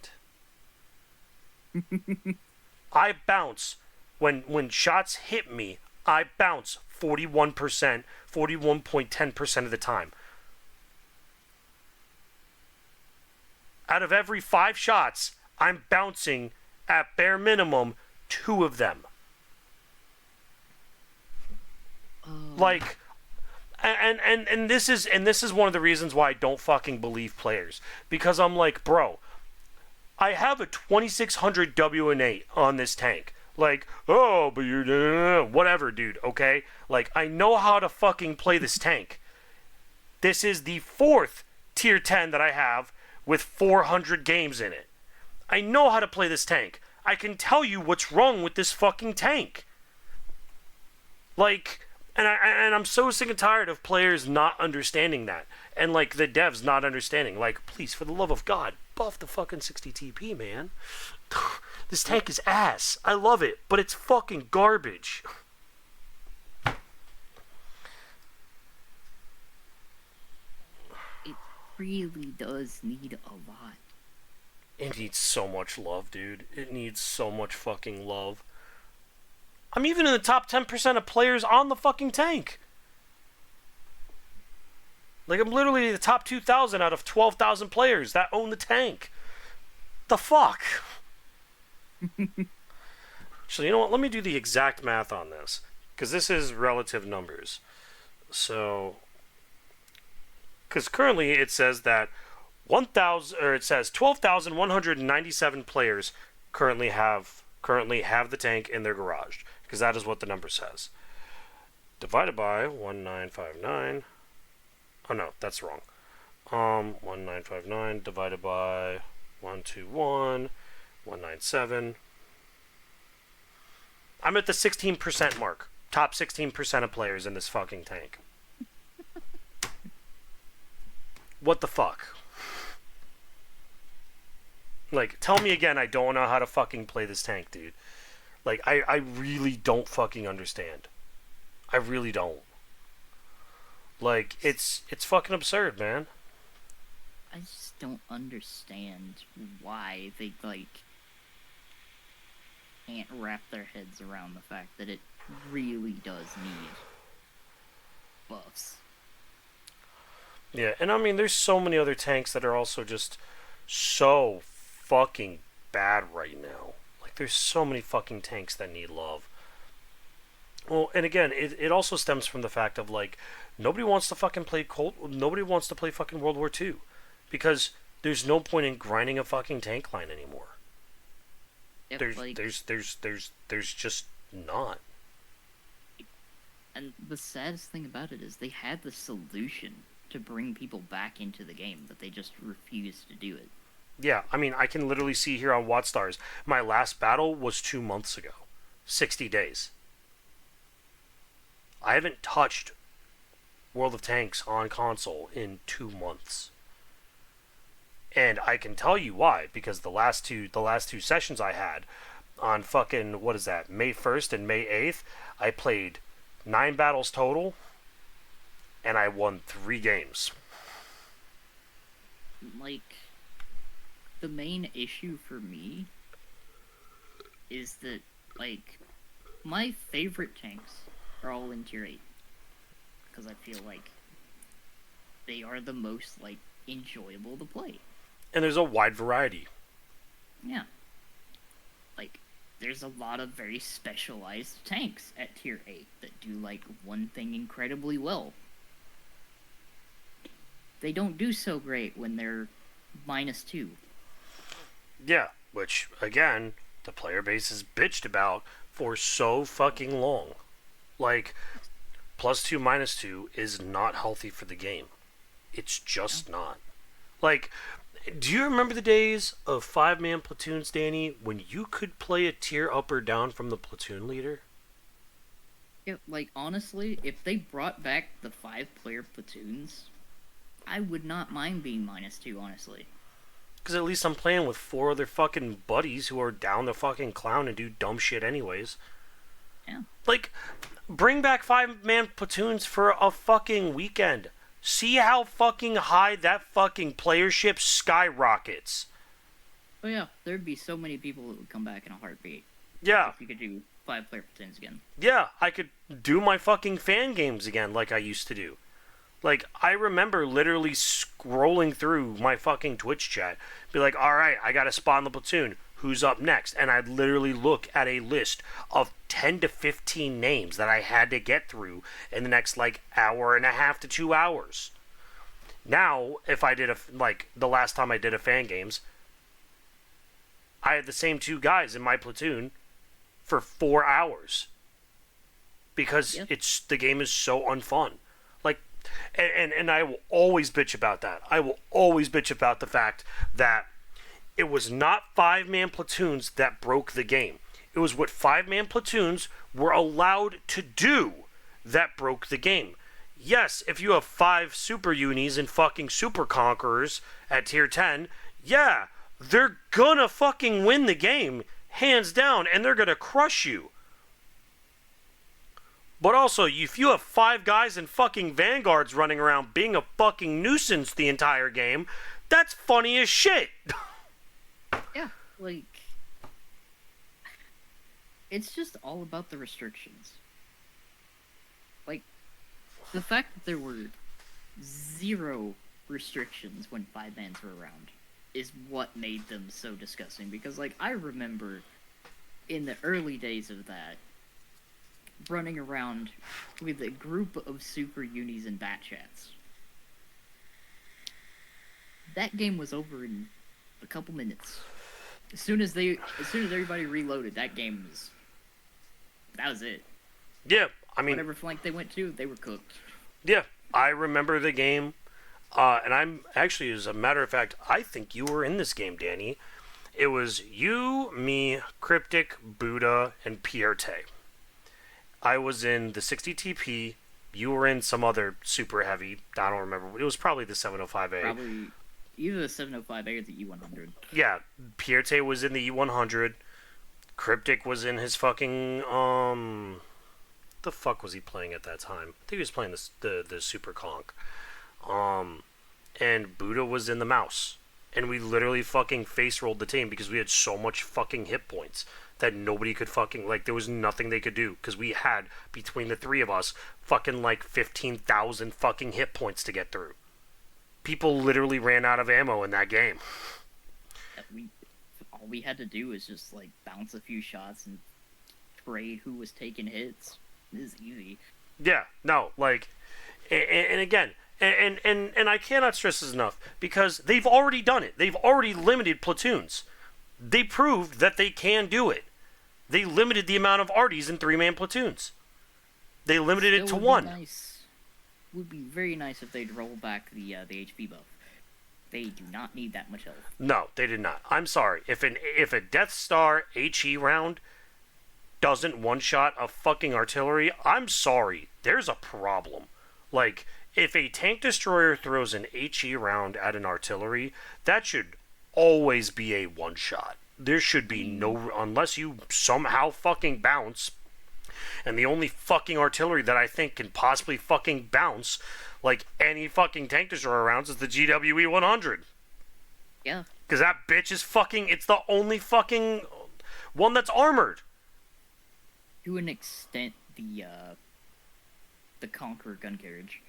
I bounce when shots hit me. I bounce 41%, 41.10% of the time. Out of every 5 shots, I'm bouncing at bare minimum 2 of them. Like, and this is one of the reasons why I don't fucking believe players, because I'm like, bro, I have a 2600 WN8 on this tank. Like, oh, but you're whatever, dude. Okay, like I know how to fucking play this tank. This is the 4th tier 10 that I have with 400 games in it. I know how to play this tank. I can tell you what's wrong with this fucking tank. Like, and I'm so sick and tired of players not understanding that, and like the devs not understanding. Like, please, for the love of God, buff the fucking 60 TP, man. This tank is ass. I love it, but it's fucking garbage. It really does need a lot. It needs so much love, dude. It needs so much fucking love. I'm even in the top 10% of players on the fucking tank. Like, I'm literally the top 2,000 out of 12,000 players that own the tank. The fuck? So, you know what? Let me do the exact math on this, because this is relative numbers. So, because currently it says that 12,197 players currently have the tank in their garage, because that is what the number says. Divided by 1959. Oh no, that's wrong. 1959 divided by 121 197. I'm at the 16% mark. Top 16% of players in this fucking tank. What the fuck? Like, tell me again I don't know how to fucking play this tank, dude. Like, I really don't fucking understand. I really don't. Like, it's fucking absurd, man. I just don't understand why they, like, can't wrap their heads around the fact that it really does need buffs. Yeah, and I mean, there's so many other tanks that are also just so fucking bad right now. Like, there's so many fucking tanks that need love. Well, and again, it also stems from the fact of, like, nobody wants to fucking play fucking World War II, because there's no point in grinding a fucking tank line anymore. Yep, There's just not. And the saddest thing about it is they had the solution to bring people back into the game, but they just refused to do it. Yeah, I mean, I can literally see here on WatchStars, my last battle was 2 months ago. 60 days. I haven't touched World of Tanks on console in 2 months. And I can tell you why, because the last two sessions I had on fucking, what is that, May 1st and May 8th, I played 9 battles total, and I won 3 games. Like, the main issue for me is that, like, my favorite tanks are all in tier 8. Because I feel like they are the most, like, enjoyable to play. And there's a wide variety. Yeah. Like, there's a lot of very specialized tanks at tier 8 that do, like, one thing incredibly well. They don't do so great when they're -2. Yeah, which, again, the player base is bitched about for so fucking long. Like, +2, -2 is not healthy for the game. It's just not. Like, do you remember the days of 5-man platoons, Danny, when you could play a tier up or down from the platoon leader? Yeah, like, honestly, if they brought back the 5-player platoons, I would not mind being -2, honestly. Because at least I'm playing with 4 other fucking buddies who are down the fucking clown and do dumb shit anyways. Yeah. Like, bring back 5-man platoons for a fucking weekend. See how fucking high that fucking playership skyrockets. Oh yeah, there'd be so many people that would come back in a heartbeat. Yeah. If you could do 5-player platoons again. Yeah, I could do my fucking fan games again like I used to do. Like, I remember literally scrolling through my fucking Twitch chat. Be like, alright, I got a spot in the platoon. Who's up next? And I'd literally look at a list of 10 to 15 names that I had to get through in the next, like, hour and a half to 2 hours. Now, if I did the last time I did a fan games, I had the same 2 guys in my platoon for 4 hours. Because the game is so unfun. Like, and I will always bitch about that. I will always bitch about the fact that it was not 5-man platoons that broke the game. It was what 5-man platoons were allowed to do that broke the game. Yes, if you have 5 super unis and fucking super conquerors at tier 10, yeah, they're gonna fucking win the game, hands down, and they're gonna crush you. But also, if you have 5 guys in fucking vanguards running around being a fucking nuisance the entire game, that's funny as shit. Yeah, like, it's just all about the restrictions. Like, the fact that there were 0 restrictions when 5-mans were around is what made them so disgusting. Because, like, I remember in the early days of that, running around with a group of super unis and bat chats. That game was over in a couple minutes. As soon as everybody reloaded, that was it. Yeah, I mean, whatever flank they went to, they were cooked. Yeah, I remember the game, and I'm actually, as a matter of fact, I think you were in this game, Danny. It was you, me, Cryptic, Buddha, and Pierte. I was in the 60 TP. You were in some other super heavy. I don't remember. It was probably the 705A. Probably either the 705A or the E100. Yeah, Pierte was in the E100. Cryptic was in his fucking the fuck was he playing at that time? I think he was playing the Super Conk. And Buddha was in the Mouse. And we literally fucking face rolled the team because we had so much fucking hit points that nobody could fucking, like, there was nothing they could do because we had, between the 3 of us, fucking like 15,000 fucking hit points to get through. People literally ran out of ammo in that game. All we had to do was just, like, bounce a few shots and trade who was taking hits. It was easy. Yeah, no, like, and again, and I cannot stress this enough, because they've already done it. They've already limited platoons. They proved that they can do it. They limited the amount of arties in 3-man platoons. They limited it to 1. Would be very nice if they'd roll back the HP buff. They do not need that much health. No, they did not. I'm sorry. If a Death Star HE round doesn't one-shot a fucking artillery, I'm sorry. There's a problem. Like, if a tank destroyer throws an HE round at an artillery, that should always be a one-shot. There should be no... Unless you somehow fucking bounce. And the only fucking artillery that I think can possibly fucking bounce like any fucking tank destroyer rounds is the GWE 100. Yeah. Because that bitch is fucking... It's the only fucking one that's armored. To an extent, the Conqueror gun carriage.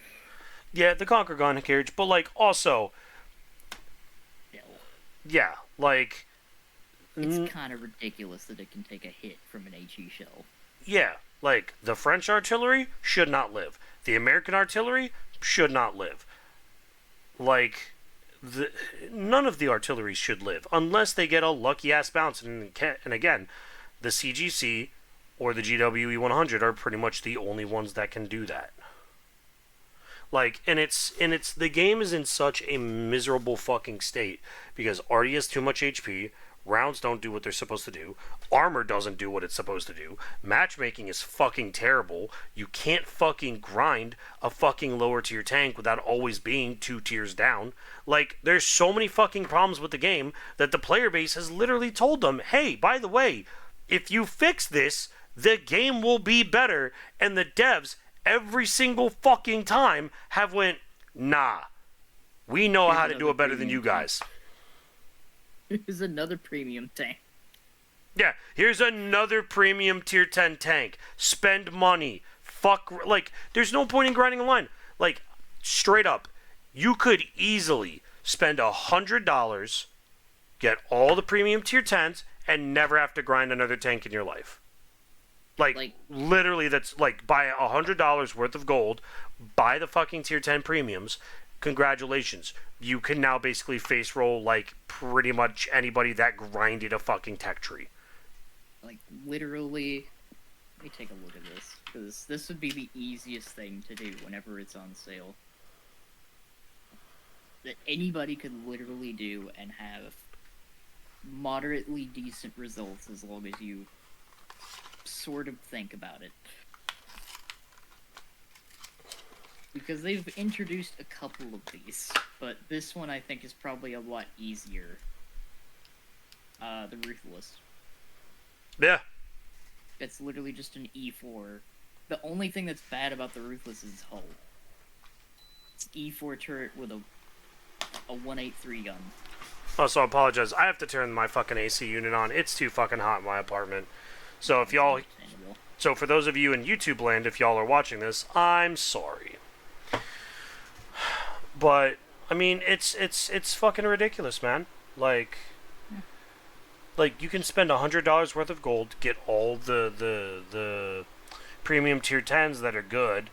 Yeah, the Conqueror gun carriage, but, like, also... Yeah, like... It's kind of ridiculous that it can take a hit from an HE shell. Yeah, like, the French artillery should not live. The American artillery should not live. Like, none of the artillery should live, unless they get a lucky-ass bounce. And again, the CGC or the GWE 100 are pretty much the only ones that can do that. Like, and it's the game is in such a miserable fucking state because Artie has too much HP, rounds don't do what they're supposed to do, armor doesn't do what it's supposed to do, matchmaking is fucking terrible. You can't fucking grind a fucking lower tier tank without always being 2 tiers down. Like, there's so many fucking problems with the game that the player base has literally told them, hey, by the way, if you fix this, the game will be better. And the devs every single fucking time have went, nah, we know Here's how to do another it better than you premium tank. guys. Here's another premium tank. Yeah, here's another premium tier 10 tank. Spend money. Fuck, like, there's no point in grinding a line. Like, straight up, you could easily spend $100, get all the premium tier 10s, and never have to grind another tank in your life. Like, literally, that's like buy $100 worth of gold, buy the fucking tier 10 premiums. Congratulations, you can now basically face roll like pretty much anybody that grinded a fucking tech tree. Like, literally, let me take a look at this, because this would be the easiest thing to do whenever it's on sale. That anybody could literally do and have moderately decent results as long as you sort of think about it. Because they've introduced a couple of these, but this one I think is probably a lot easier. The Ruthless. Yeah. It's literally just an E4. The only thing that's bad about the Ruthless is hull. It's E4 turret with a 183 gun. Also, I apologize. I have to turn my fucking AC unit on. It's too fucking hot in my apartment. So if y'all, so for those of you in YouTube land, if y'all are watching this, I'm sorry. But I mean, it's fucking ridiculous, man. Like you can spend $100 worth of gold, get all the premium tier 10s that are good,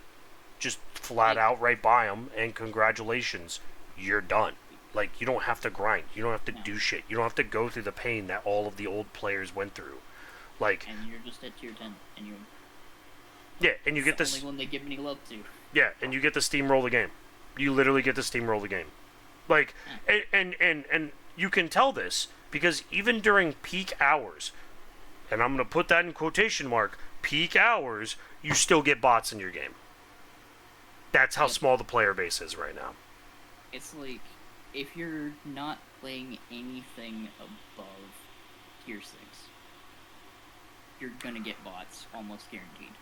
just flat out right by them, and congratulations, you're done. Like, you don't have to grind. You don't have to do shit. You don't have to go through the pain that all of the old players went through. Like, and you're just at tier 10, and you're... Yeah, and you get this... the only one they give any love to. Yeah, and you get to steamroll the game. You literally get to steamroll the game. Like, and you can tell this, because even during peak hours, and I'm going to put that in quotation mark, peak hours, you still get bots in your game. That's how small the player base is right now. It's like, if you're not playing anything above tier 6, you're gonna get bots, almost guaranteed.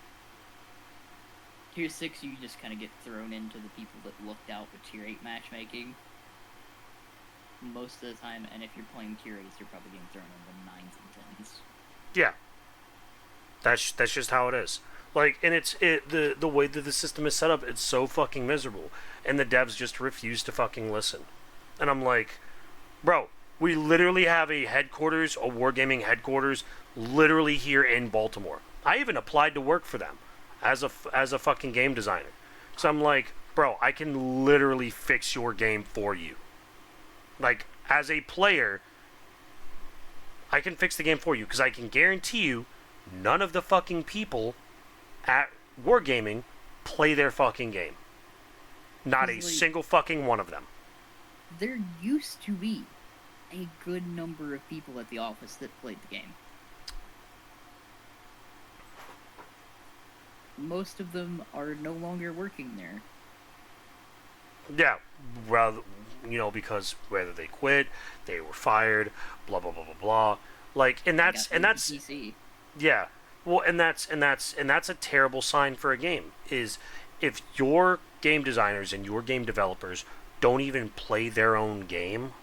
Tier 6, you just kind of get thrown into the people that lucked out with tier 8 matchmaking most of the time, and if you're playing tier 8s, you're probably getting thrown in the 9s and 10s. Yeah. That's just how it is. Like, and the way that the system is set up, it's so fucking miserable. And the devs just refuse to fucking listen. And I'm like, bro, we literally have a headquarters, a wargaming headquarters, literally here in Baltimore. I even applied to work for them as a fucking game designer. So I'm like, bro, I can literally fix your game for you. Like, as a player, I can fix the game for you, because I can guarantee you none of the fucking people at wargaming play their fucking game. Not a single fucking one of them. There used to be a good number of people at the office that played the game. Most of them are no longer working there. Yeah, well, you know, because whether they quit, they were fired, blah blah blah blah blah. Like, and that's PC. Yeah. Well, and that's a terrible sign for a game, is if your game designers and your game developers don't even play their own game,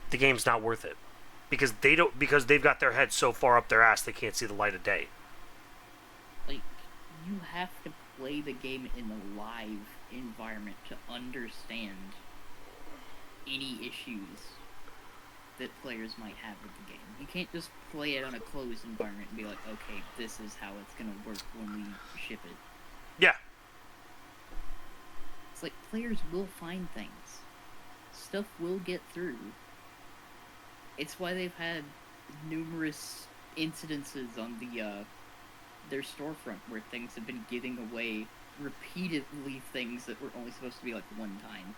the game's not worth it. Because they've got their heads so far up their ass they can't see the light of day. Like, you have to play the game in a live environment to understand any issues that players might have with the game. You can't just play it on a closed environment and be like, okay, this is how it's gonna work when we ship it. Yeah. It's like, players will find things. Stuff will get through. It's why they've had numerous incidences on their storefront where things have been giving away repeatedly things that were only supposed to be like one time.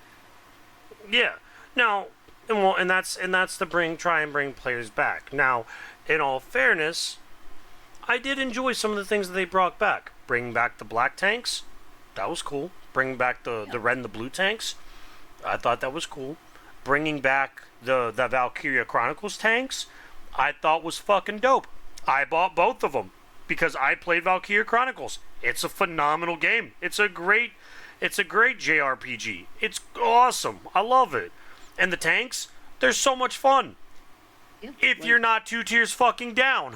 Yeah. Now, and that's the try and bring players back. Now, in all fairness, I did enjoy some of the things that they brought back. Bringing back the black tanks, that was cool. Bringing back the Yeah. red and the blue tanks, I thought that was cool. Bringing back the Valkyria Chronicles tanks, I thought was fucking dope. I bought both of them because I played Valkyria Chronicles. It's a phenomenal game. It's a great JRPG. It's awesome. I love it. And the tanks, they're so much fun. Yeah, If like, you're not 2 tiers fucking down.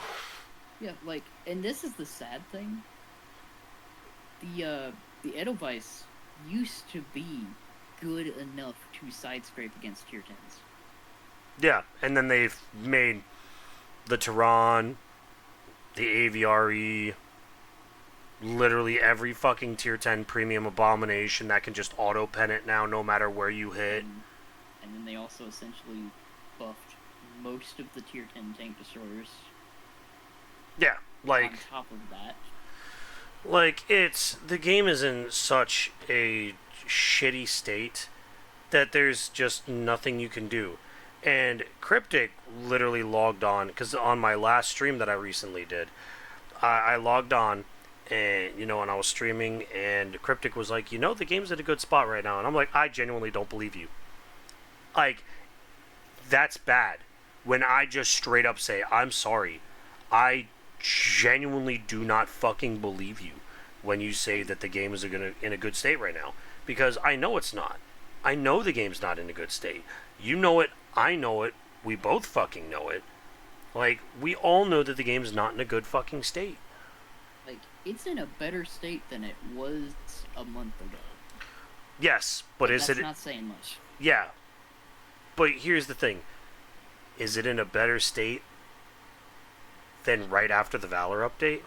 yeah, like, and this is the sad thing. The Edelweiss used to be good enough to side scrape against tier 10s. Yeah, and then they've made the Tehran, the AVRE, literally every fucking tier 10 premium abomination that can just auto pen it now no matter where you hit. And then they also essentially buffed most of the tier 10 tank destroyers. Yeah, On top of that. like the game is in such a shitty state that there's just nothing you can do. And Cryptic literally logged on, because on my last stream that I recently did, I logged on and and I was streaming, and Cryptic was like, the game's at a good spot right now, and I'm like, I genuinely don't believe you. Like, that's bad. When I just straight up say, I'm sorry, I genuinely do not fucking believe you when you say that the game is in a good state right now, because I know it's not. I know the game's not in a good state. You know it. I know it. We both fucking know it. Like, we all know that the game's not in a good fucking state. Like, it's in a better state than it was a month ago. Yes, but is that's it... not saying much. Yeah. But here's the thing. Is it in a better state than right after the Valor update?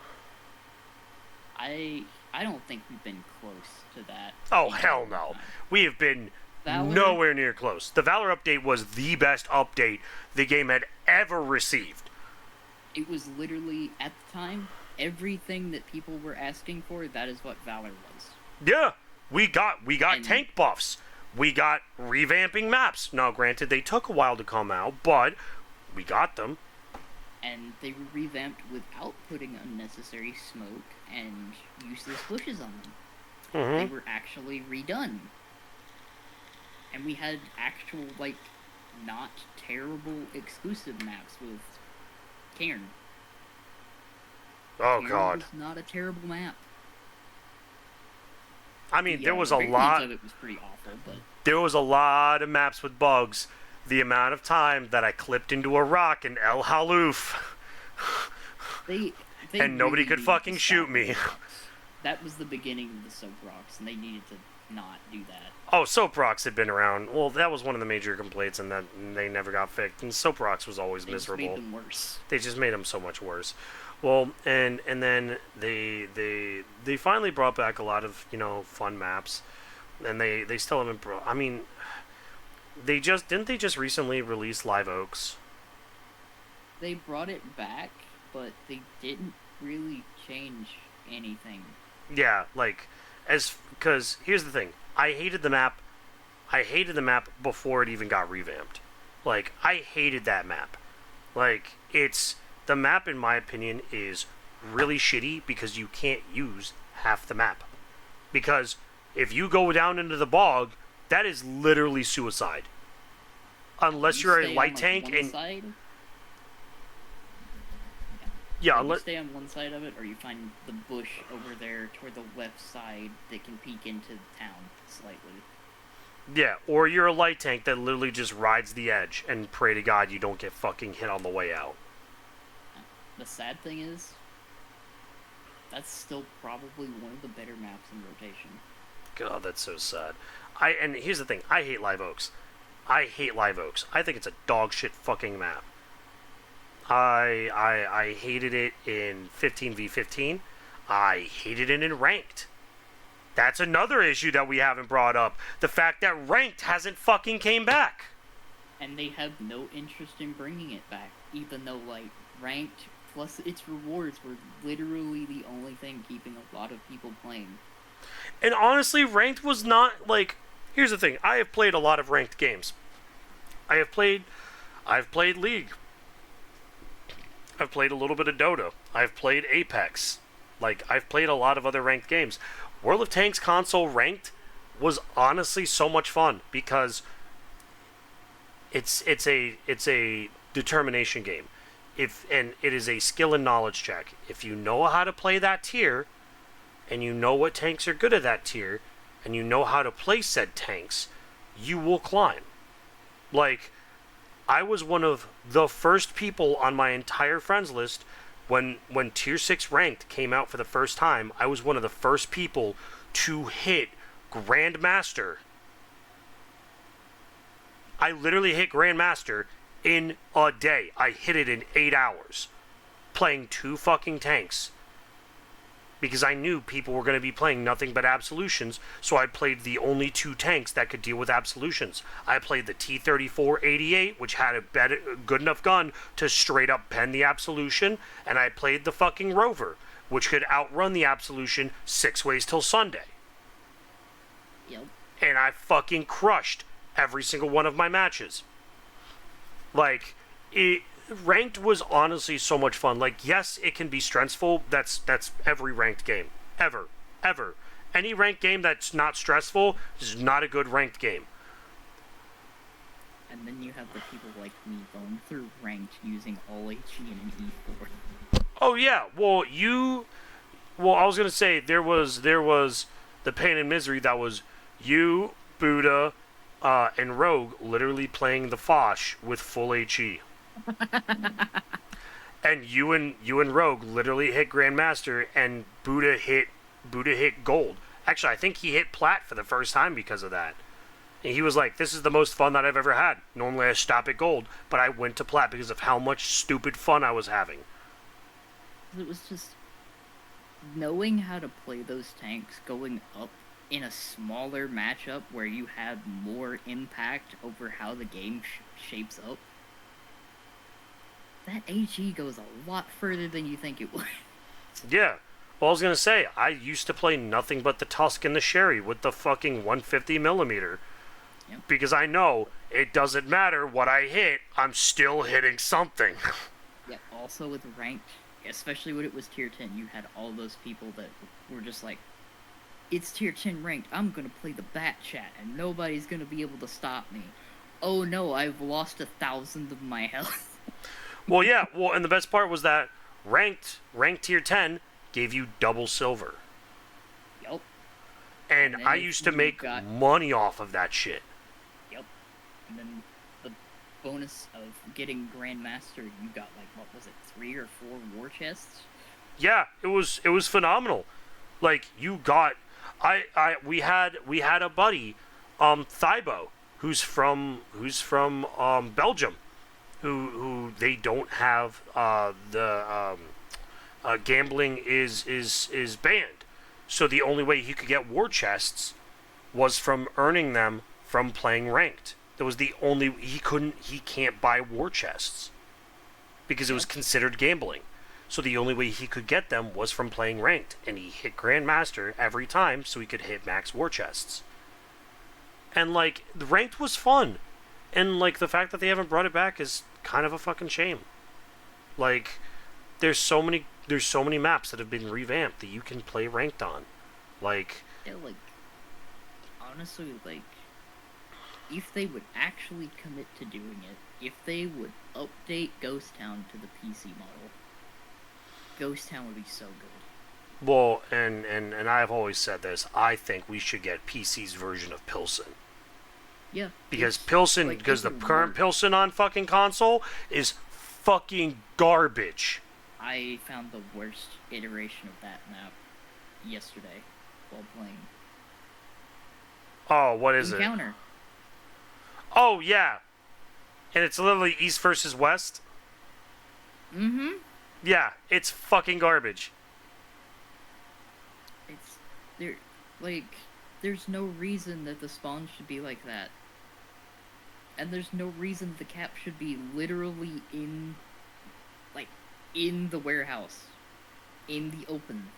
I don't think we've been close to that. Oh, hell no. We have been nowhere near close. The Valor update was the best update the game had ever received. It was literally, at the time, everything that people were asking for, that is what Valor was. Yeah. We got tank buffs. We got revamping maps. Now, granted, they took a while to come out, but we got them. And they were revamped without putting unnecessary smoke and useless bushes on them. Mm-hmm. They were actually redone. And we had actual, like, not terrible exclusive maps with Cairn. Oh, Cairn God. was not a terrible map. I mean, there was a lot... of it was pretty awful, but... There was a lot of maps with bugs. The amount of time that I clipped into a rock in El Haloof. They and nobody really could needed fucking to shoot stop me. those rocks. That was the beginning of the soap rocks, and they needed to not do that. Oh, soap rocks had been around. Well, that was one of the major complaints, and that they never got fixed. And soap rocks was always miserable. Just made them worse. They just made them so much worse. Well, and then they finally brought back a lot of fun maps, and they still haven't brought. I mean, they just recently release Live Oaks. They brought it back, but they didn't really change anything. Yeah, like because here's the thing. I hated the map before it even got revamped. Like, I hated that map. Like, the map, in my opinion, is really shitty because you can't use half the map. Because if you go down into the bog, that is literally suicide. Unless you're a light tank and... Side? Yeah, you stay on one side of it, or you find the bush over there toward the left side that can peek into the town slightly. Yeah, or you're a light tank that literally just rides the edge and pray to God you don't get fucking hit on the way out. The sad thing is, that's still probably one of the better maps in rotation. God, that's so sad. And here's the thing, I hate Live Oaks. I think it's a dog shit fucking map. I hated it in 15v15. I hated it in Ranked. That's another issue that we haven't brought up. The fact that Ranked hasn't fucking came back. And they have no interest in bringing it back, even though, like, Ranked plus its rewards were literally the only thing keeping a lot of people playing. And honestly, ranked was not like. Here's the thing: I have played a lot of ranked games. I have played. I've played League. I've played a little bit of Dota. I've played Apex. Like I've played a lot of other ranked games. World of Tanks console ranked was honestly so much fun because it's a determination game. And it is a skill and knowledge check. If you know how to play that tier, and you know what tanks are good at that tier, and you know how to play said tanks, you will climb. Like, I was one of the first people on my entire friends list when Tier 6 ranked came out for the first time. I was one of the first people to hit Grandmaster. I literally hit Grandmaster in a day. I hit it in 8 hours. Playing 2 fucking tanks. Because I knew people were going to be playing nothing but absolutions, so I played the only 2 tanks that could deal with absolutions. I played the T-34-88, which had a good enough gun to straight up pen the absolution, and I played the fucking Rover, which could outrun the absolution 6 ways till Sunday. Yep. And I fucking crushed every single one of my matches. Like, ranked was honestly so much fun. Like, yes, it can be stressful. That's every ranked game. Ever. Any ranked game that's not stressful is not a good ranked game. And then you have the people like me going through ranked using all HE and an E4. Oh, yeah. Well, I was going to say, there was the pain and misery that was you, Buddha, and Rogue literally playing the Foch with full HE. And you and Rogue literally hit Grandmaster, and Buddha hit Gold. Actually, I think he hit Plat for the first time because of that. And he was like, "This is the most fun that I've ever had. Normally I stop at Gold, but I went to Plat because of how much stupid fun I was having." It was just knowing how to play those tanks, going up in a smaller matchup where you have more impact over how the game shapes up. That HE goes a lot further than you think it would. Yeah. Well, I was going to say, I used to play nothing but the Tusk and the Sherry with the fucking 150 millimeter. Yep. Because I know it doesn't matter what I hit, I'm still hitting something. Yeah, also with ranked, especially when it was tier 10, you had all those people that were just like, it's tier 10 ranked, I'm gonna play the bat chat, and nobody's gonna be able to stop me. Oh no, I've lost 1,000 of my health. Well, yeah, and the best part was that ranked tier 10 gave you double silver. Yep. And then I if used to you make money off of that shit. Yep. And then the bonus of getting Grandmaster, you got like, what was it, 3 or 4 war chests? Yeah, it was phenomenal. Like, you got we had a buddy, Thibaut, who's from Belgium, who they don't have gambling is banned. So the only way he could get war chests was from earning them from playing ranked. That was the only he can't buy war chests because it was considered gambling. So the only way he could get them was from playing ranked, and he hit Grandmaster every time so he could hit max war chests. And like, the ranked was fun. And like, the fact that they haven't brought it back is kind of a fucking shame. Like, there's so many maps that have been revamped that you can play ranked on. Like, Yeah, like, honestly, like, if they would actually commit to doing it, if they would update Ghost Town to the PC model, Ghost Town would be so good. well, and I've always said this, I think we should get PC's version of Pilsen. Yeah. Because Pilsen, like, because the it current works. Pilsen on fucking console is fucking garbage. I found the worst iteration of that map yesterday while playing. Oh, what is it? Encounter. Oh, yeah. And it's literally East versus West? Mm-hmm. Yeah, it's fucking garbage. It's there, like, there's no reason that the spawn should be like that, and there's no reason the cap should be literally in the warehouse, in the open.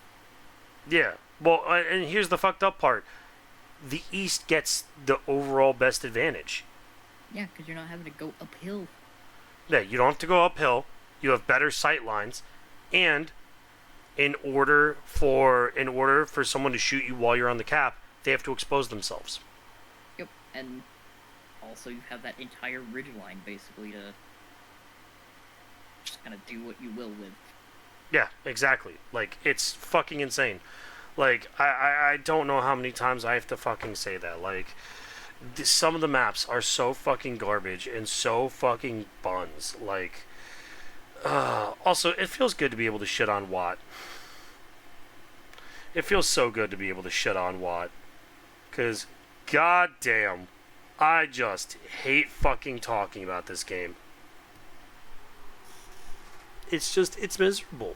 Yeah. Well, and here's the fucked up part: the East gets the overall best advantage. Yeah, because you're not having to go uphill. Yeah, you don't have to go uphill. You have better sight lines, and in order for someone to shoot you while you're on the cap, they have to expose themselves. Yep, and also you have that entire ridge line basically to just kind of do what you will with. Yeah, exactly. Like, it's fucking insane. Like, I don't know how many times I have to fucking say that. Like, some of the maps are so fucking garbage and so fucking buns. Like, also, it feels good to be able to shit on Watt. It feels so good to be able to shit on Watt. Because, goddamn, I just hate fucking talking about this game. It's miserable.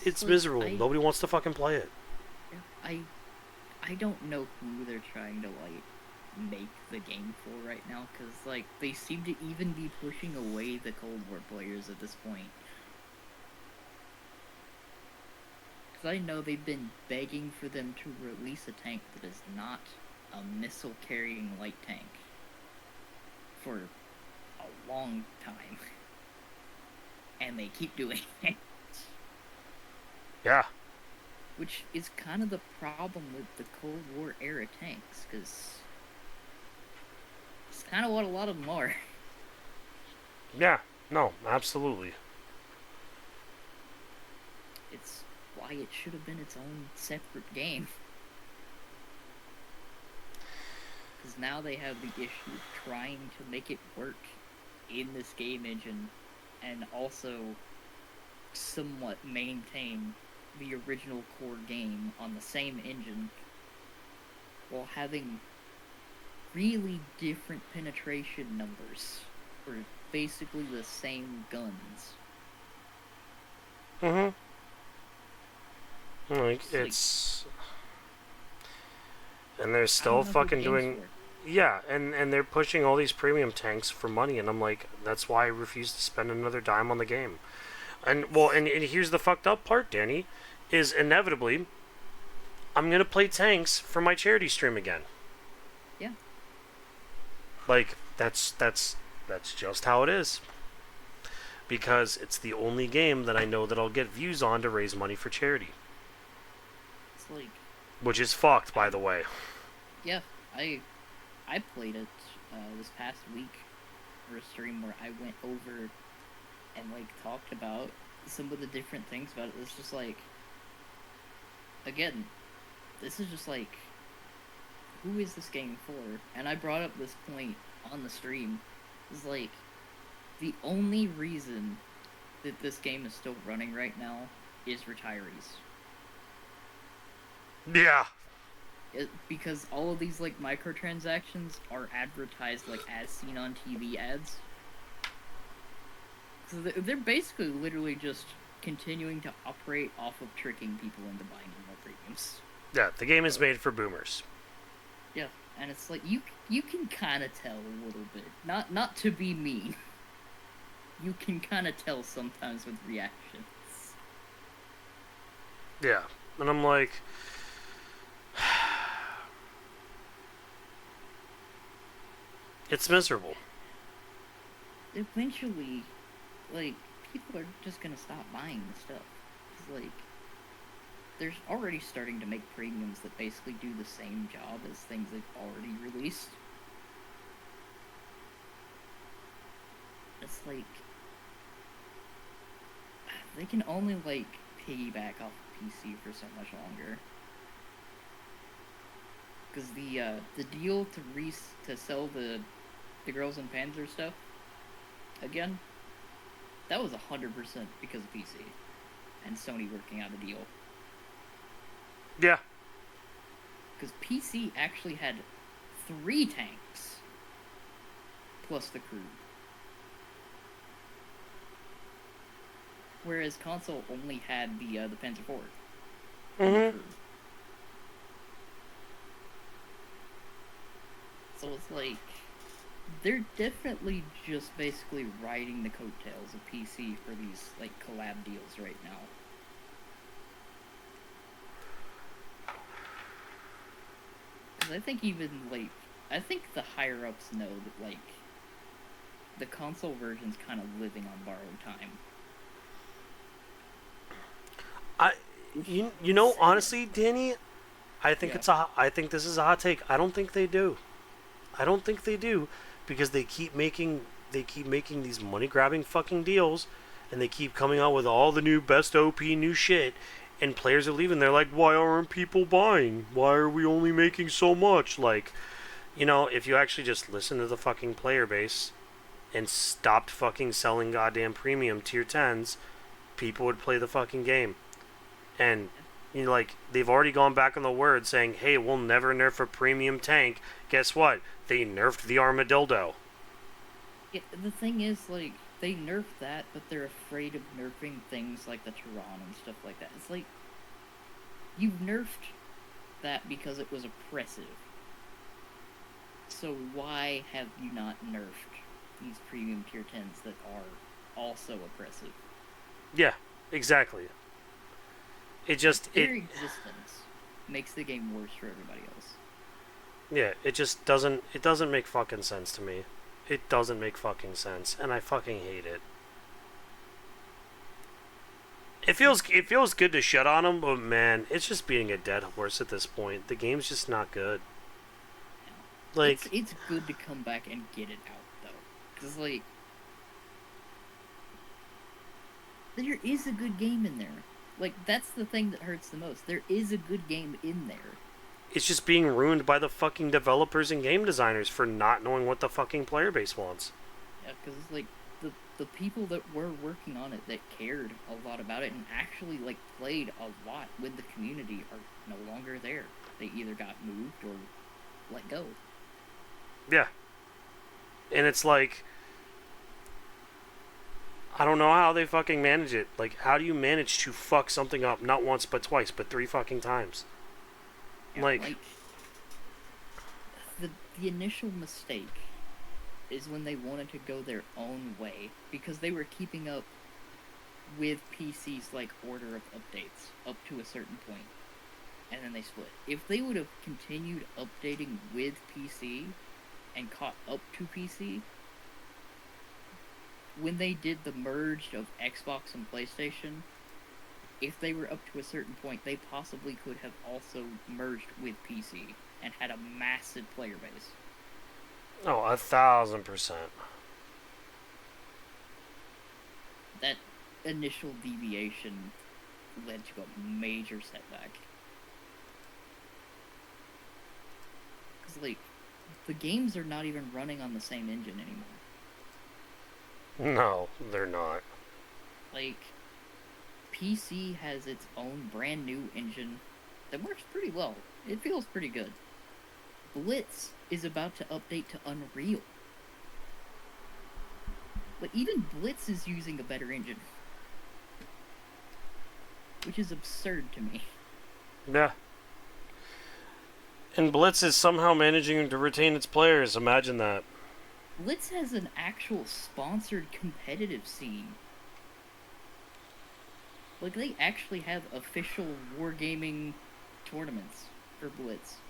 It's like, miserable. Nobody wants to fucking play it. I I don't know who they're trying to like make the game for right now, because like they seem to even be pushing away the Cold War players at this point. Because I know they've been begging for them to release a tank that is not a missile carrying light tank for a long time, and they keep doing it. Yeah. Which is kind of the problem with the Cold War era tanks, because it's kind of what a lot of them are. Yeah. No, absolutely. It's why it should have been its own separate game. Because now they have the issue of trying to make it work in this game engine and also somewhat maintain the original core game on the same engine while having really different penetration numbers for basically the same guns. Mm-hmm. Like, it's... And they're still fucking doing... Yeah, and they're pushing all these premium tanks for money, and I'm like, that's why I refuse to spend another dime on the game. And, well, and here's the fucked up part, Danny, is inevitably, I'm gonna play tanks for my charity stream again. Yeah. Like, that's just how it is. Because it's the only game that I know that I'll get views on to raise money for charity. It's like... Which is fucked, by the way. Yeah, I played it this past week for a stream where I went over and like talked about some of the different things about it. It's just like, again, this is just like, who is this game for? And I brought up this point on the stream. It's like, the only reason that this game is still running right now is retirees. Yeah. Because all of these like microtransactions are advertised like as seen on TV ads. So they're basically literally just continuing to operate off of tricking people into buying more premiums. Yeah, the game is made for boomers. Yeah, and it's like you can kind of tell a little bit. Not to be mean. You can kind of tell sometimes with reactions. Yeah, and I'm like, it's miserable. Eventually, like, people are just gonna stop buying the stuff. It's like, they're already starting to make premiums that basically do the same job as things they've already released. It's like, they can only, like, piggyback off of PC for so much longer. Because the deal to sell the Girls and Panzer stuff, again, that was 100% because of PC and Sony working out a deal. Yeah. Because PC actually had 3 tanks plus the crew, whereas console only had the Panzer IV. Mm-hmm. So it's like, they're definitely just basically riding the coattails of PC for these like collab deals right now. 'Cause I think even like I think the higher ups know that like the console version's kind of living on borrowed time. I, Which you is know, sad. honestly, Danny, Yeah. I think this is a hot take. I don't think they do. I don't think they do, because they keep making these money grabbing fucking deals, and they keep coming out with all the new best OP new shit, and players are leaving. They're like, why aren't people buying? Why are we only making so much? Like, you know, if you actually just listen to the fucking player base and stopped fucking selling goddamn premium tier 10s, people would play the fucking game. And you know, like, they've already gone back on the word saying, hey, we'll never nerf a premium tank. Guess what? They nerfed the armadillo. Yeah, the thing is, like, they nerfed that, but they're afraid of nerfing things like the Tehran and stuff like that. It's like, you've nerfed that because it was oppressive. So why have you not nerfed these premium tier 10s that are also oppressive? Yeah, exactly. It Like, just their existence makes the game worse for everybody else. yeah, it doesn't make fucking sense to me. It doesn't make fucking sense, and I fucking hate it. It feels good to shut on them, but man, it's just beating a dead horse at this point. The game's just not good. You know, Like, it's good to come back and get it out though, because like there is a good game in there. Like that's the thing that hurts the most. There is a good game in there. it's just being ruined by the fucking developers and game designers for not knowing what the fucking player base wants. Yeah, because like the people that were working on it that cared a lot about it and actually like played a lot with the community are no longer there. They either got moved or let go. Yeah. And it's like, I don't know how they fucking manage it. Like, how do you manage to fuck something up not once but twice, but three fucking times? Yeah, Like, like the initial mistake is when they wanted to go their own way because they were keeping up with PC's like order of updates up to a certain point, and then they split. If they would have continued updating with PC and caught up to PC, when they did the merge of Xbox and PlayStation, if they were up to a certain point, they possibly could have also merged with PC and had a massive player base. oh, 1,000%. That initial deviation led to a major setback. Because, like, the games are not even running on the same engine anymore. No, they're not. Like, PC has its own brand new engine that works pretty well. It feels pretty good. Blitz is about to update to Unreal. But even Blitz is using a better engine, which is absurd to me. Yeah. And Blitz is somehow managing to retain its players. Imagine that. Blitz has an actual sponsored competitive scene. Like, they actually have official wargaming tournaments for Blitz.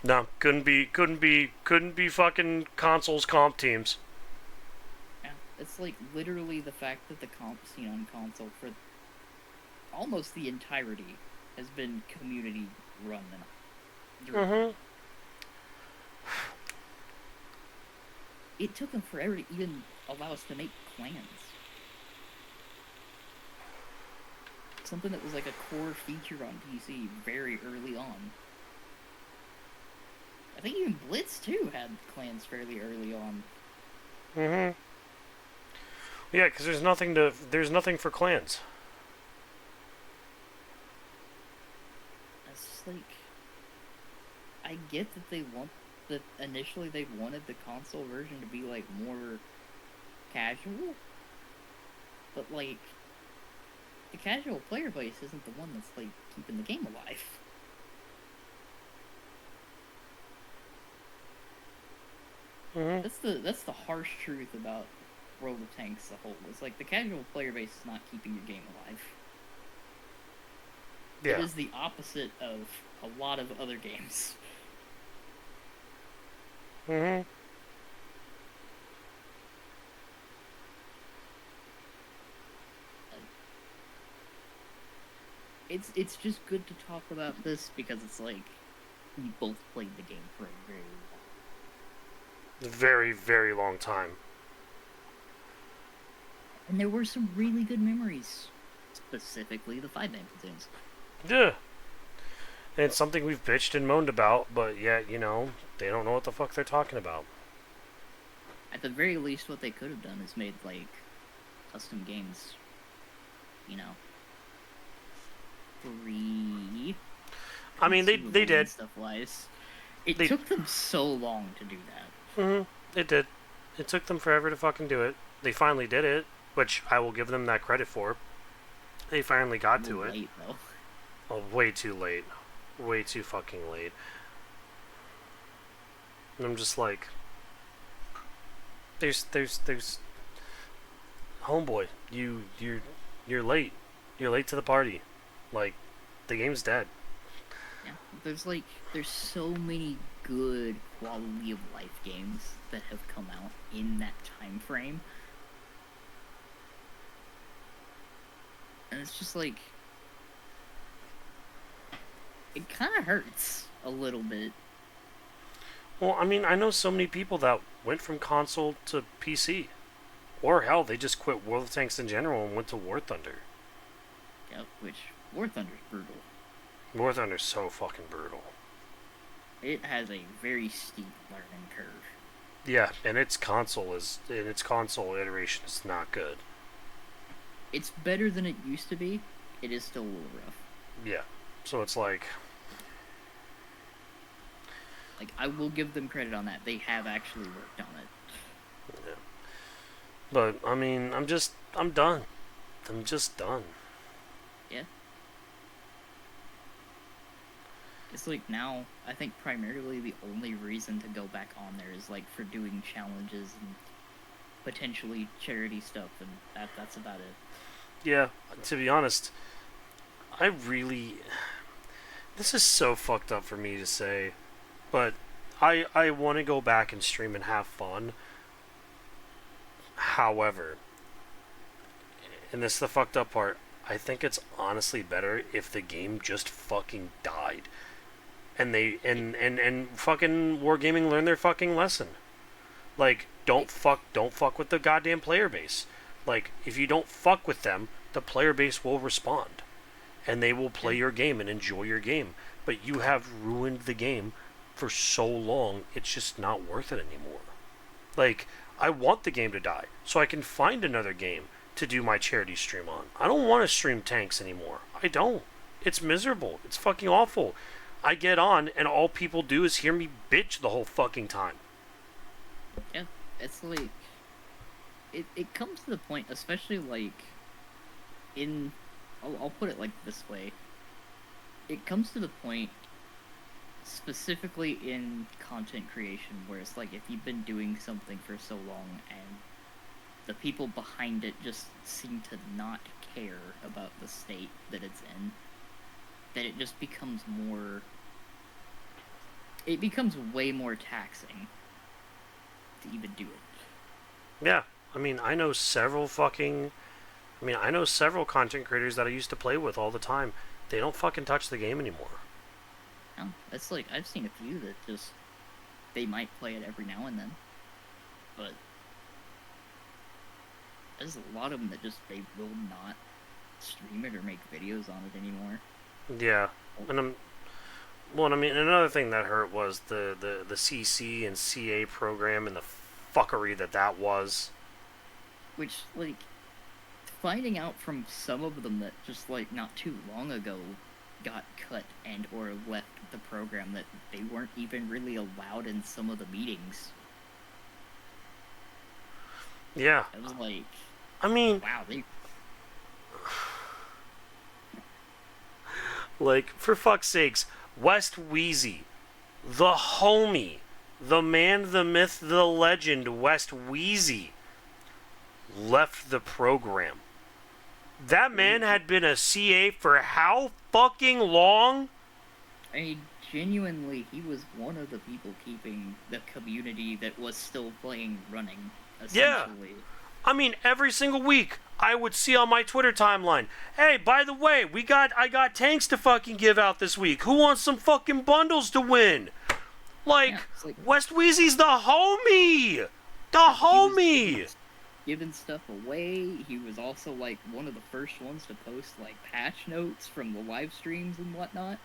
No, couldn't be fucking consoles comp teams. Yeah, it's like literally the fact that the comp scene on console for almost the entirety has been community run and driven. Mm-hmm. It took them forever to even allow us to make clans. Something that was like a core feature on PC very early on. I think even Blitz too had clans fairly early on. Mm-hmm. Yeah, because there's nothing for clans. It's just like I get that they want that initially they wanted the console version to be like more casual, but like the casual player base isn't the one that's like keeping the game alive. Mm-hmm. That's the harsh truth about World of Tanks as a whole. It's like the casual player base is not keeping your game alive. It Yeah. is the opposite of a lot of other games. Hmm. It's just good to talk about this because it's like we both played the game for a very long. Very, very long time. And there were some really good memories, specifically the 5-man platoons. Yeah. And it's something we've bitched and moaned about, but yet, they don't know what the fuck they're talking about. At the very least, what they could have done is made like custom games, you know, free. I mean, they did. Stuff wise. It They took them so long to do that. It did. It took them forever to fucking do it. They finally did it, which I will give them that credit for. They finally got to it. Late though. Oh, way too late. Way too fucking late. And I'm just like, there's, homeboy, you're late. You're late to the party. Like, the game's dead. Yeah, there's so many good quality of life games that have come out in that time frame. And it's just like it kind of hurts a little bit. Well, I mean, I know so many people that went from console to PC. Or hell, they just quit World of Tanks in general and went to War Thunder. Yep, which War Thunder's brutal. War Thunder's so fucking brutal. It has a very steep learning curve. Yeah, and its console iteration is not good. It's better than it used to be. It is still a little rough. Yeah, so it's like I will give them credit on that. They have actually worked on it. yeah. But I mean, I'm done. I'm just done. Yeah. It's like now, I think primarily the only reason to go back on there is like for doing challenges and potentially charity stuff, and that's about it. Yeah, to be honest, this is so fucked up for me to say, but I want to go back and stream and have fun. However, and this is the fucked up part, I think it's honestly better if the game just fucking died. And they and fucking Wargaming learned their fucking lesson. Like, don't fuck with the goddamn player base. Like, if you don't fuck with them, the player base will respond. And they will play your game and enjoy your game. But you have ruined the game for so long, it's just not worth it anymore. Like, I want the game to die, so I can find another game to do my charity stream on. I don't want to stream tanks anymore. I don't. It's miserable. It's fucking awful. I get on, and all people do is hear me bitch the whole fucking time. Yeah, it's like it comes to the point, especially like in I'll put it like this way. It comes to the point specifically in content creation where it's like if you've been doing something for so long and the people behind it just seem to not care about the state that it's in, that it just becomes way more taxing to even do it. Yeah, I mean, I know several content creators that I used to play with all the time. They don't fucking touch the game anymore. No, it's like I've seen a few that just they might play it every now and then, but there's a lot of them that just they will not stream it or make videos on it anymore. Yeah, and I mean, another thing that hurt was the CC and CA program and the fuckery that was. Which, like, finding out from some of them that just, like, not too long ago got cut and or left the program, that they weren't even really allowed in some of the meetings. Yeah. It was like, I mean, wow, they... Like, for fuck's sakes, West Wheezy, the homie, the man, the myth, the legend, West Wheezy, left the program. That man had been a CA for how fucking long? I mean, genuinely, he was one of the people keeping the community that was still playing running, Yeah. essentially. I mean, every single week I would see on my Twitter timeline, hey, by the way, I got tanks to fucking give out this week. Who wants some fucking bundles to win? Like, Yeah, it's like West Wheezy's the homie! The he homie! was giving stuff away. He was also like one of the first ones to post like patch notes from the live streams and whatnot.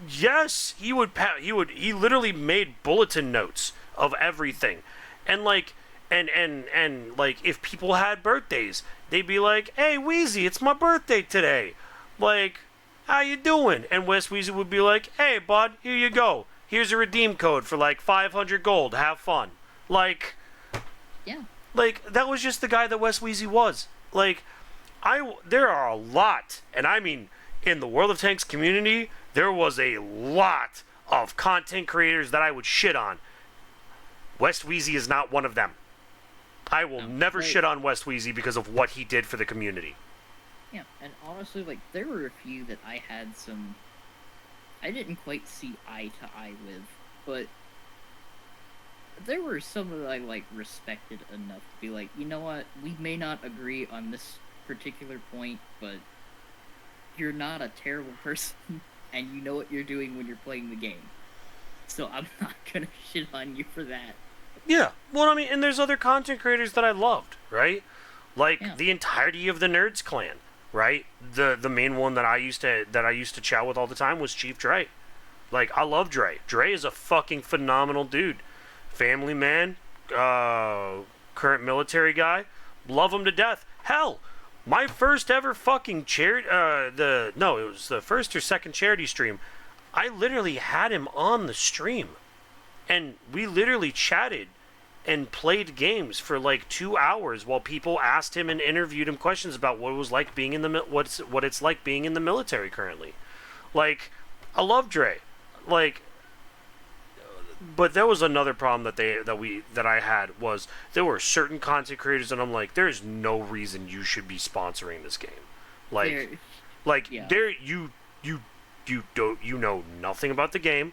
Yes, he literally made bulletin notes of everything. And like and like if people had birthdays, they'd be like, "Hey Wheezy, it's my birthday today. Like, how you doing?" And West Wheezy would be like, "Hey bud, here you go. Here's a redeem code for like 500 gold. Have fun." Yeah. Like that was just the guy that West Wheezy was. Like there are a lot, and I mean in the World of Tanks community, there was a lot of content creators that I would shit on. West Wheezy is not one of them. I will never shit on West Wheezy because of what he did for the community. Yeah, and honestly, like, there were a few that I didn't quite see eye to eye with, but there were some that I, like, respected enough to be like, you know what, we may not agree on this particular point, but you're not a terrible person, and you know what you're doing when you're playing the game. So I'm not gonna shit on you for that. Yeah, well, I mean, and there's other content creators that I loved, right? Like Yeah. the entirety of the Nerds clan, right? The main one that I used to chat with all the time was Chief Dre. Like I love Dre. Dre is a fucking phenomenal dude. Family man, current military guy. Love him to death. Hell, my first ever fucking charity, it was the first or second charity stream. I literally had him on the stream, and we literally chatted and played games for like 2 hours while people asked him and interviewed him questions about what it was like being in the what it's like being in the military currently. Like, I love Dre. Like, but there was another problem that I had was there were certain content creators and I'm like, there is no reason you should be sponsoring this game. Yeah. There you know nothing about the game.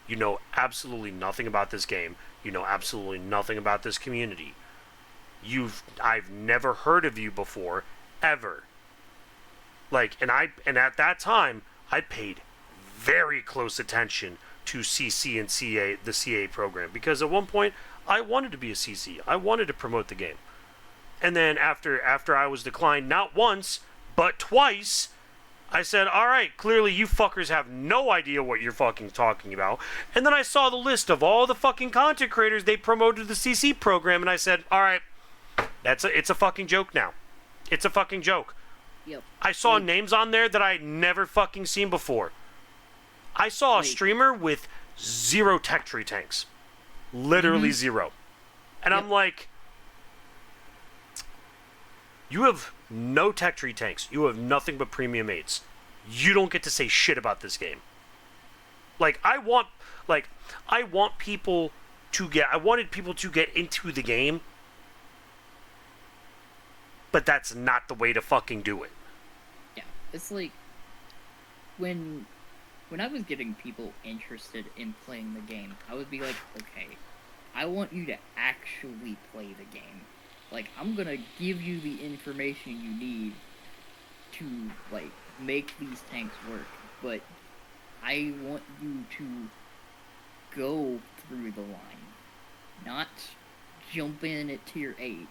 You know absolutely nothing about this game. You know absolutely nothing about this community. I've never heard of you before, ever. And at that time I paid very close attention to CC and CA, the CA program, because at one point I wanted to be a CC. I wanted to promote the game. And then after I was declined not once, but twice, I said, all right, clearly you fuckers have no idea what you're fucking talking about. And then I saw the list of all the fucking content creators they promoted the CC program, and I said, all right, it's a fucking joke now. It's a fucking joke. Yep. I saw names on there that I'd never fucking seen before. I saw a streamer with 0 tech tree tanks. Literally 0. And I'm like, you have no tech tree tanks. You have nothing but premium mates. You don't get to say shit about this game. I wanted people to get into the game, but that's not the way to fucking do it. Yeah. It's like when I was getting people interested in playing the game, I would be like, okay, I want you to actually play the game. Like, I'm gonna give you the information you need to, like, make these tanks work, but I want you to go through the line, not jump in at tier 8.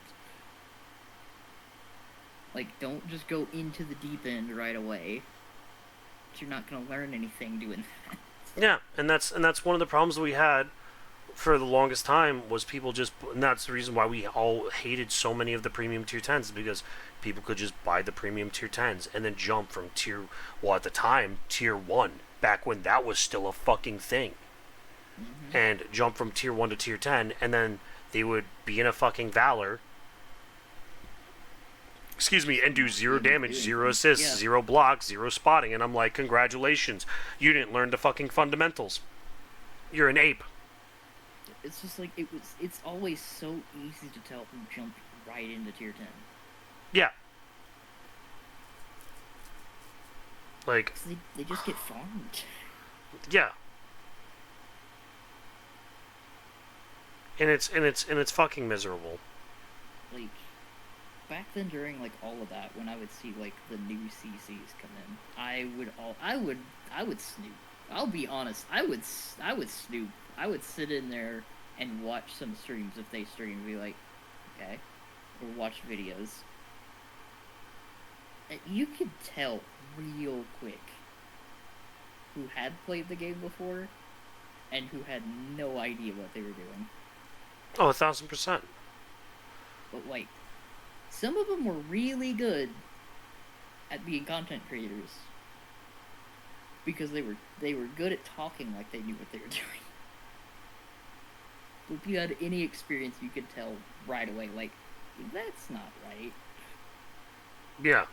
Like, don't just go into the deep end right away. You're not gonna learn anything doing that. Yeah, and that's one of the problems that we had for the longest time was people just, and that's the reason why we all hated so many of the premium tier 10s, because people could just buy the premium tier 10s and then jump from at the time, tier 1, back when that was still a fucking thing. And jump from tier 1 to tier 10, and then they would be in a fucking Valor, and do 0 damage, 0 assists, 0 blocks, 0 spotting, and I'm like, congratulations, you didn't learn the fucking fundamentals. You're an ape. It's just like, it's always so easy to tell who jumped right into tier 10. Yeah. Like, 'Cause they just get farmed. yeah, and it's fucking miserable. Like back then, during like all of that, when I would see like the new CCs come in, I would snoop. I'll be honest, I would snoop. I would sit in there and watch some streams if they stream, and be like, okay, or watch videos. And you could tell real quick who had played the game before and who had no idea what they were doing. Oh, 1,000%. But like, some of them were really good at being content creators because they were good at talking like they knew what they were doing. If you had any experience, you could tell right away, like, that's not right. Yeah.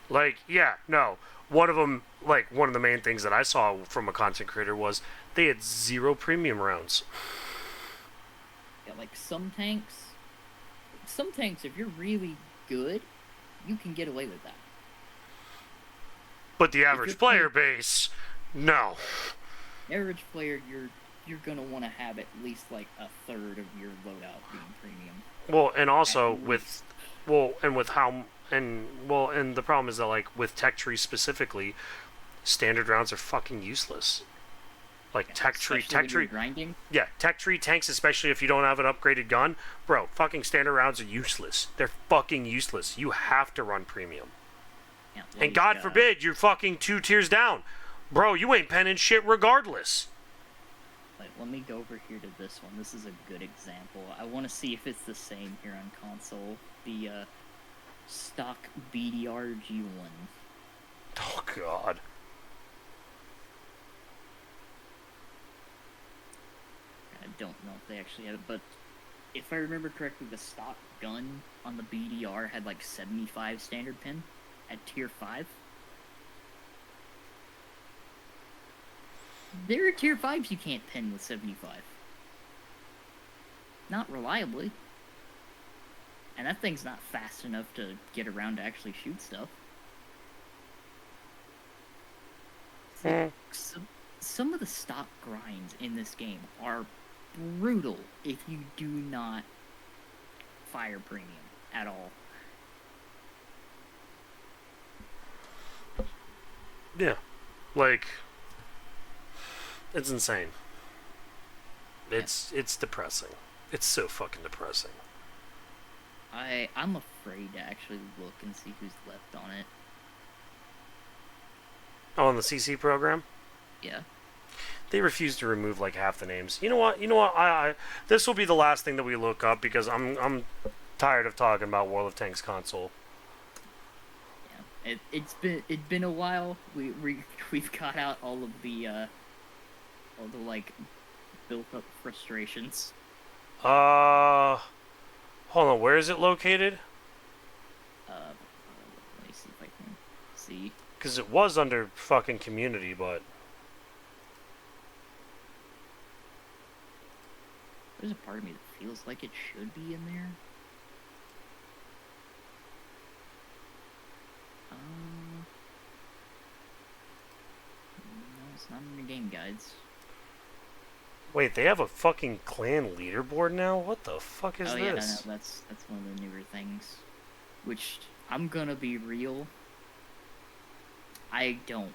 Like, yeah, no. One of them, like, one of the main things that I saw from a content creator was they had 0 premium rounds. Yeah, like some tanks, if you're really good, you can get away with that. But the If average you're player playing base, no. average player, you're gonna want to have at least like a third of your loadout being premium. Well, and also At with, least. well, and with how, and, well, and the problem is that, like, with tech tree specifically, standard rounds are fucking useless. Like, Yeah, tech tree, especially when you're grinding. yeah, tech tree tanks, especially if you don't have an upgraded gun, bro, fucking standard rounds are useless. They're fucking useless. You have to run premium. Yeah, And God forbid you're fucking 2 tiers down. Bro, you ain't penning shit regardless. let me go over here to this one. This is a good example. I want to see if it's the same here on console. The stock BDR G1. Oh, God. I don't know if they actually have it, but if I remember correctly, the stock gun on the BDR had like 75 standard pin at tier 5. There are tier 5s you can't pin with 75. Not reliably. And that thing's not fast enough to get around to actually shoot stuff. Some of the stock grinds in this game are brutal if you do not fire premium at all. Yeah. Like, it's insane. It's depressing. It's so fucking depressing. I'm afraid to actually look and see who's left on it. Oh, on the CC program? Yeah. They refuse to remove like half the names. You know what? I this will be the last thing that we look up because I'm tired of talking about World of Tanks console. Yeah. It's been a while. We've got out all the like built up frustrations. Hold on. Where is it located? Let me see if I can see. Because it was under fucking community, but There's a part of me that feels like it should be in there. No, it's not in the game guides. wait, they have a fucking clan leaderboard now? What the fuck is Oh this? yeah, no, that's one of the newer things. Which I'm gonna be real. I don't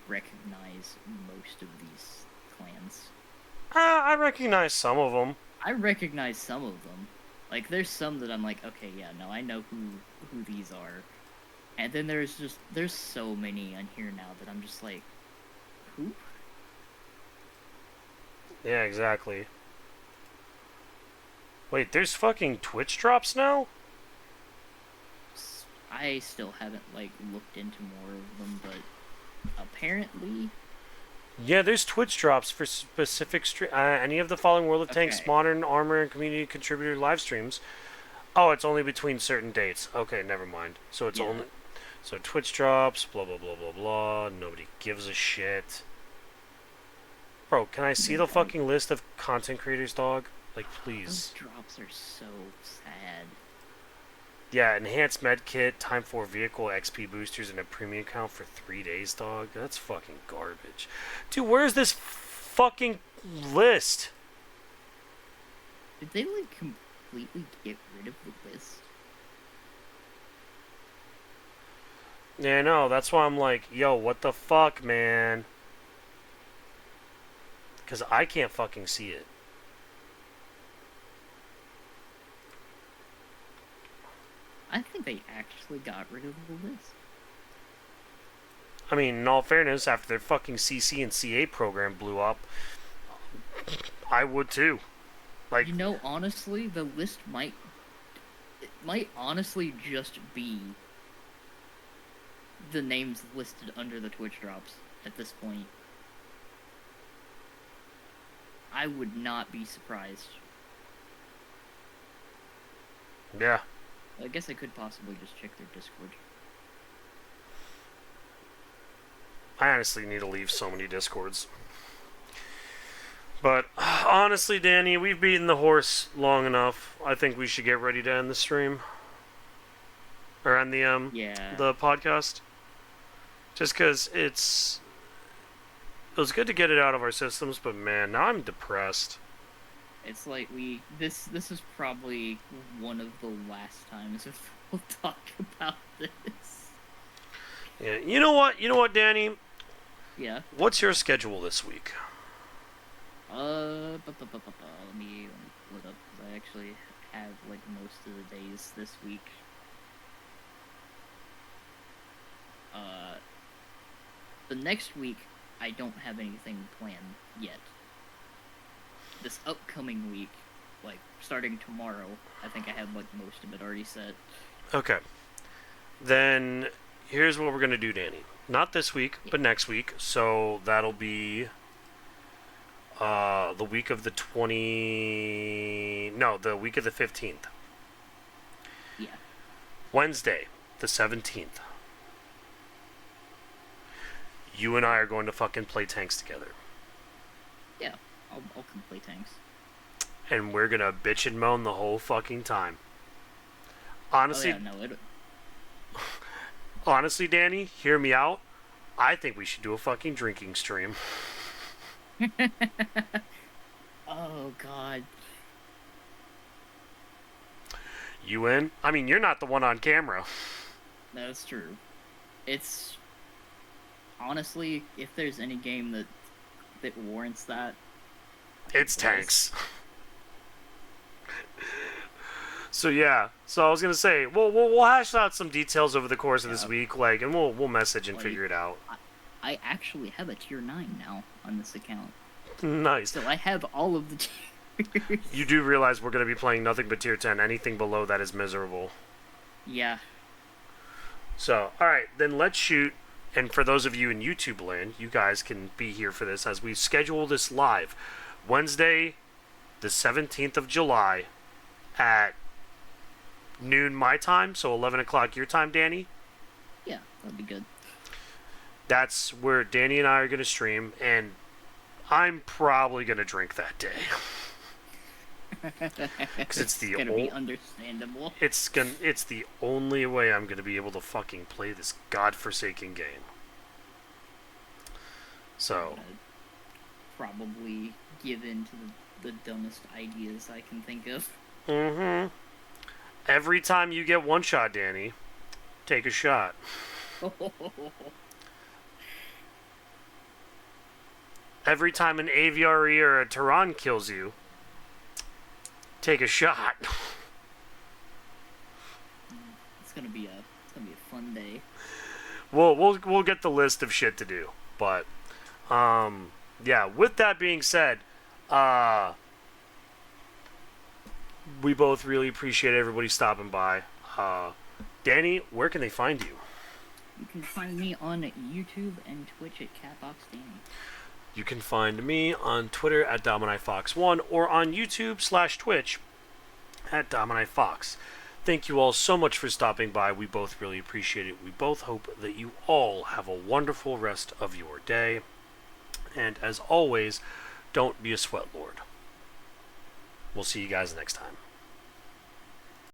recognize most of these clans. I recognize some of them. I recognize some of them. Like there's some that I'm like, okay, yeah, no, I know who these are. And then there's so many on here now that I'm just like, who? Yeah, exactly. Wait, there's fucking Twitch drops now? I still haven't like looked into more of them, but apparently. Yeah, there's Twitch drops for specific any of the following World of Tanks, Okay. Modern, Armor, and Community Contributor live streams. Oh, it's only between certain dates. Okay, never mind. So it's Yeah. only... So Twitch drops, blah, blah, blah, blah, blah. Nobody gives a shit. Bro, can I see the fucking list of content creators, dog? Like, Those please. drops are so sad. Yeah, enhanced med kit, time for vehicle XP boosters, and a premium account for 3 days, dog. That's fucking garbage. Dude, where's this fucking list? Did they like completely get rid of the list? Yeah, no, that's why I'm like, yo, what the fuck, man? Because I can't fucking see it. I think they actually got rid of the list. I mean, in all fairness, after their fucking CC and CA program blew up, I would too. Like, You know, honestly, the list might honestly just be the names listed under the Twitch drops at this point. I would not be surprised. yeah. I guess I could possibly just check their Discord. I honestly need to leave so many Discords. But honestly, Danny, we've beaten the horse long enough. I think we should get ready to end the stream. Or end the Yeah. the podcast. Just because it was good to get it out of our systems, but man, now I'm depressed. It's like this is probably one of the last times we'll talk about this. Yeah, you know what? You know what, Danny? Yeah. What's your schedule this week? Let me pull it up because I actually have like most of the days this week. The next week I don't have anything planned yet. This upcoming week, like starting tomorrow, I think I have like most of it already set. Okay. Then here's what we're gonna do, Danny. Not this week, but next week. So that'll be the week of the the week of the 15th. Yeah. Wednesday, the 17th. You and I are going to fucking play tanks together. Yeah, I'll come play tanks. And we're gonna bitch and moan the whole fucking time. Honestly, Oh, yeah, no, honestly, Danny, hear me out. I think we should do a fucking drinking stream. Oh god. You in? I mean, you're not the one on camera. That's true. It's honestly, if there's any game that warrants that, It's tanks. So yeah, so I was gonna say, we'll hash out some details over the course of this week, like, and we'll message and figure it out. I actually have a tier 9 now on this account. Nice. So I have all of the tiers. You do realize we're gonna be playing nothing but tier 10. Anything below that is miserable. Yeah. So, alright, then let's shoot. And for those of you in YouTube land, you guys can be here for this as we schedule this live. Wednesday, the 17th of July at noon my time, so 11 o'clock your time, Danny. Yeah, that'd be good. That's where Danny and I are going to stream, and I'm probably going to drink that day. Because it's the gonna be understandable. It's the only way I'm going to be able to fucking play this godforsaken game. So probably give in to the dumbest ideas I can think of. Mm-hmm. Every time you get one shot, Danny, take a shot. Every time an Aviary or a Tehran kills you, take a shot. It's gonna be a fun day. We'll get the list of shit to do, but yeah. With that being said, we both really appreciate everybody stopping by. Danny, where can they find you? You can find me on YouTube and Twitch at CatboxDanny. You can find me on Twitter at DominiFox1 or on YouTube/Twitch at DominiFox. Thank you all so much for stopping by. We both really appreciate it. We both hope that you all have a wonderful rest of your day. And as always, don't be a sweat lord. We'll see you guys next time.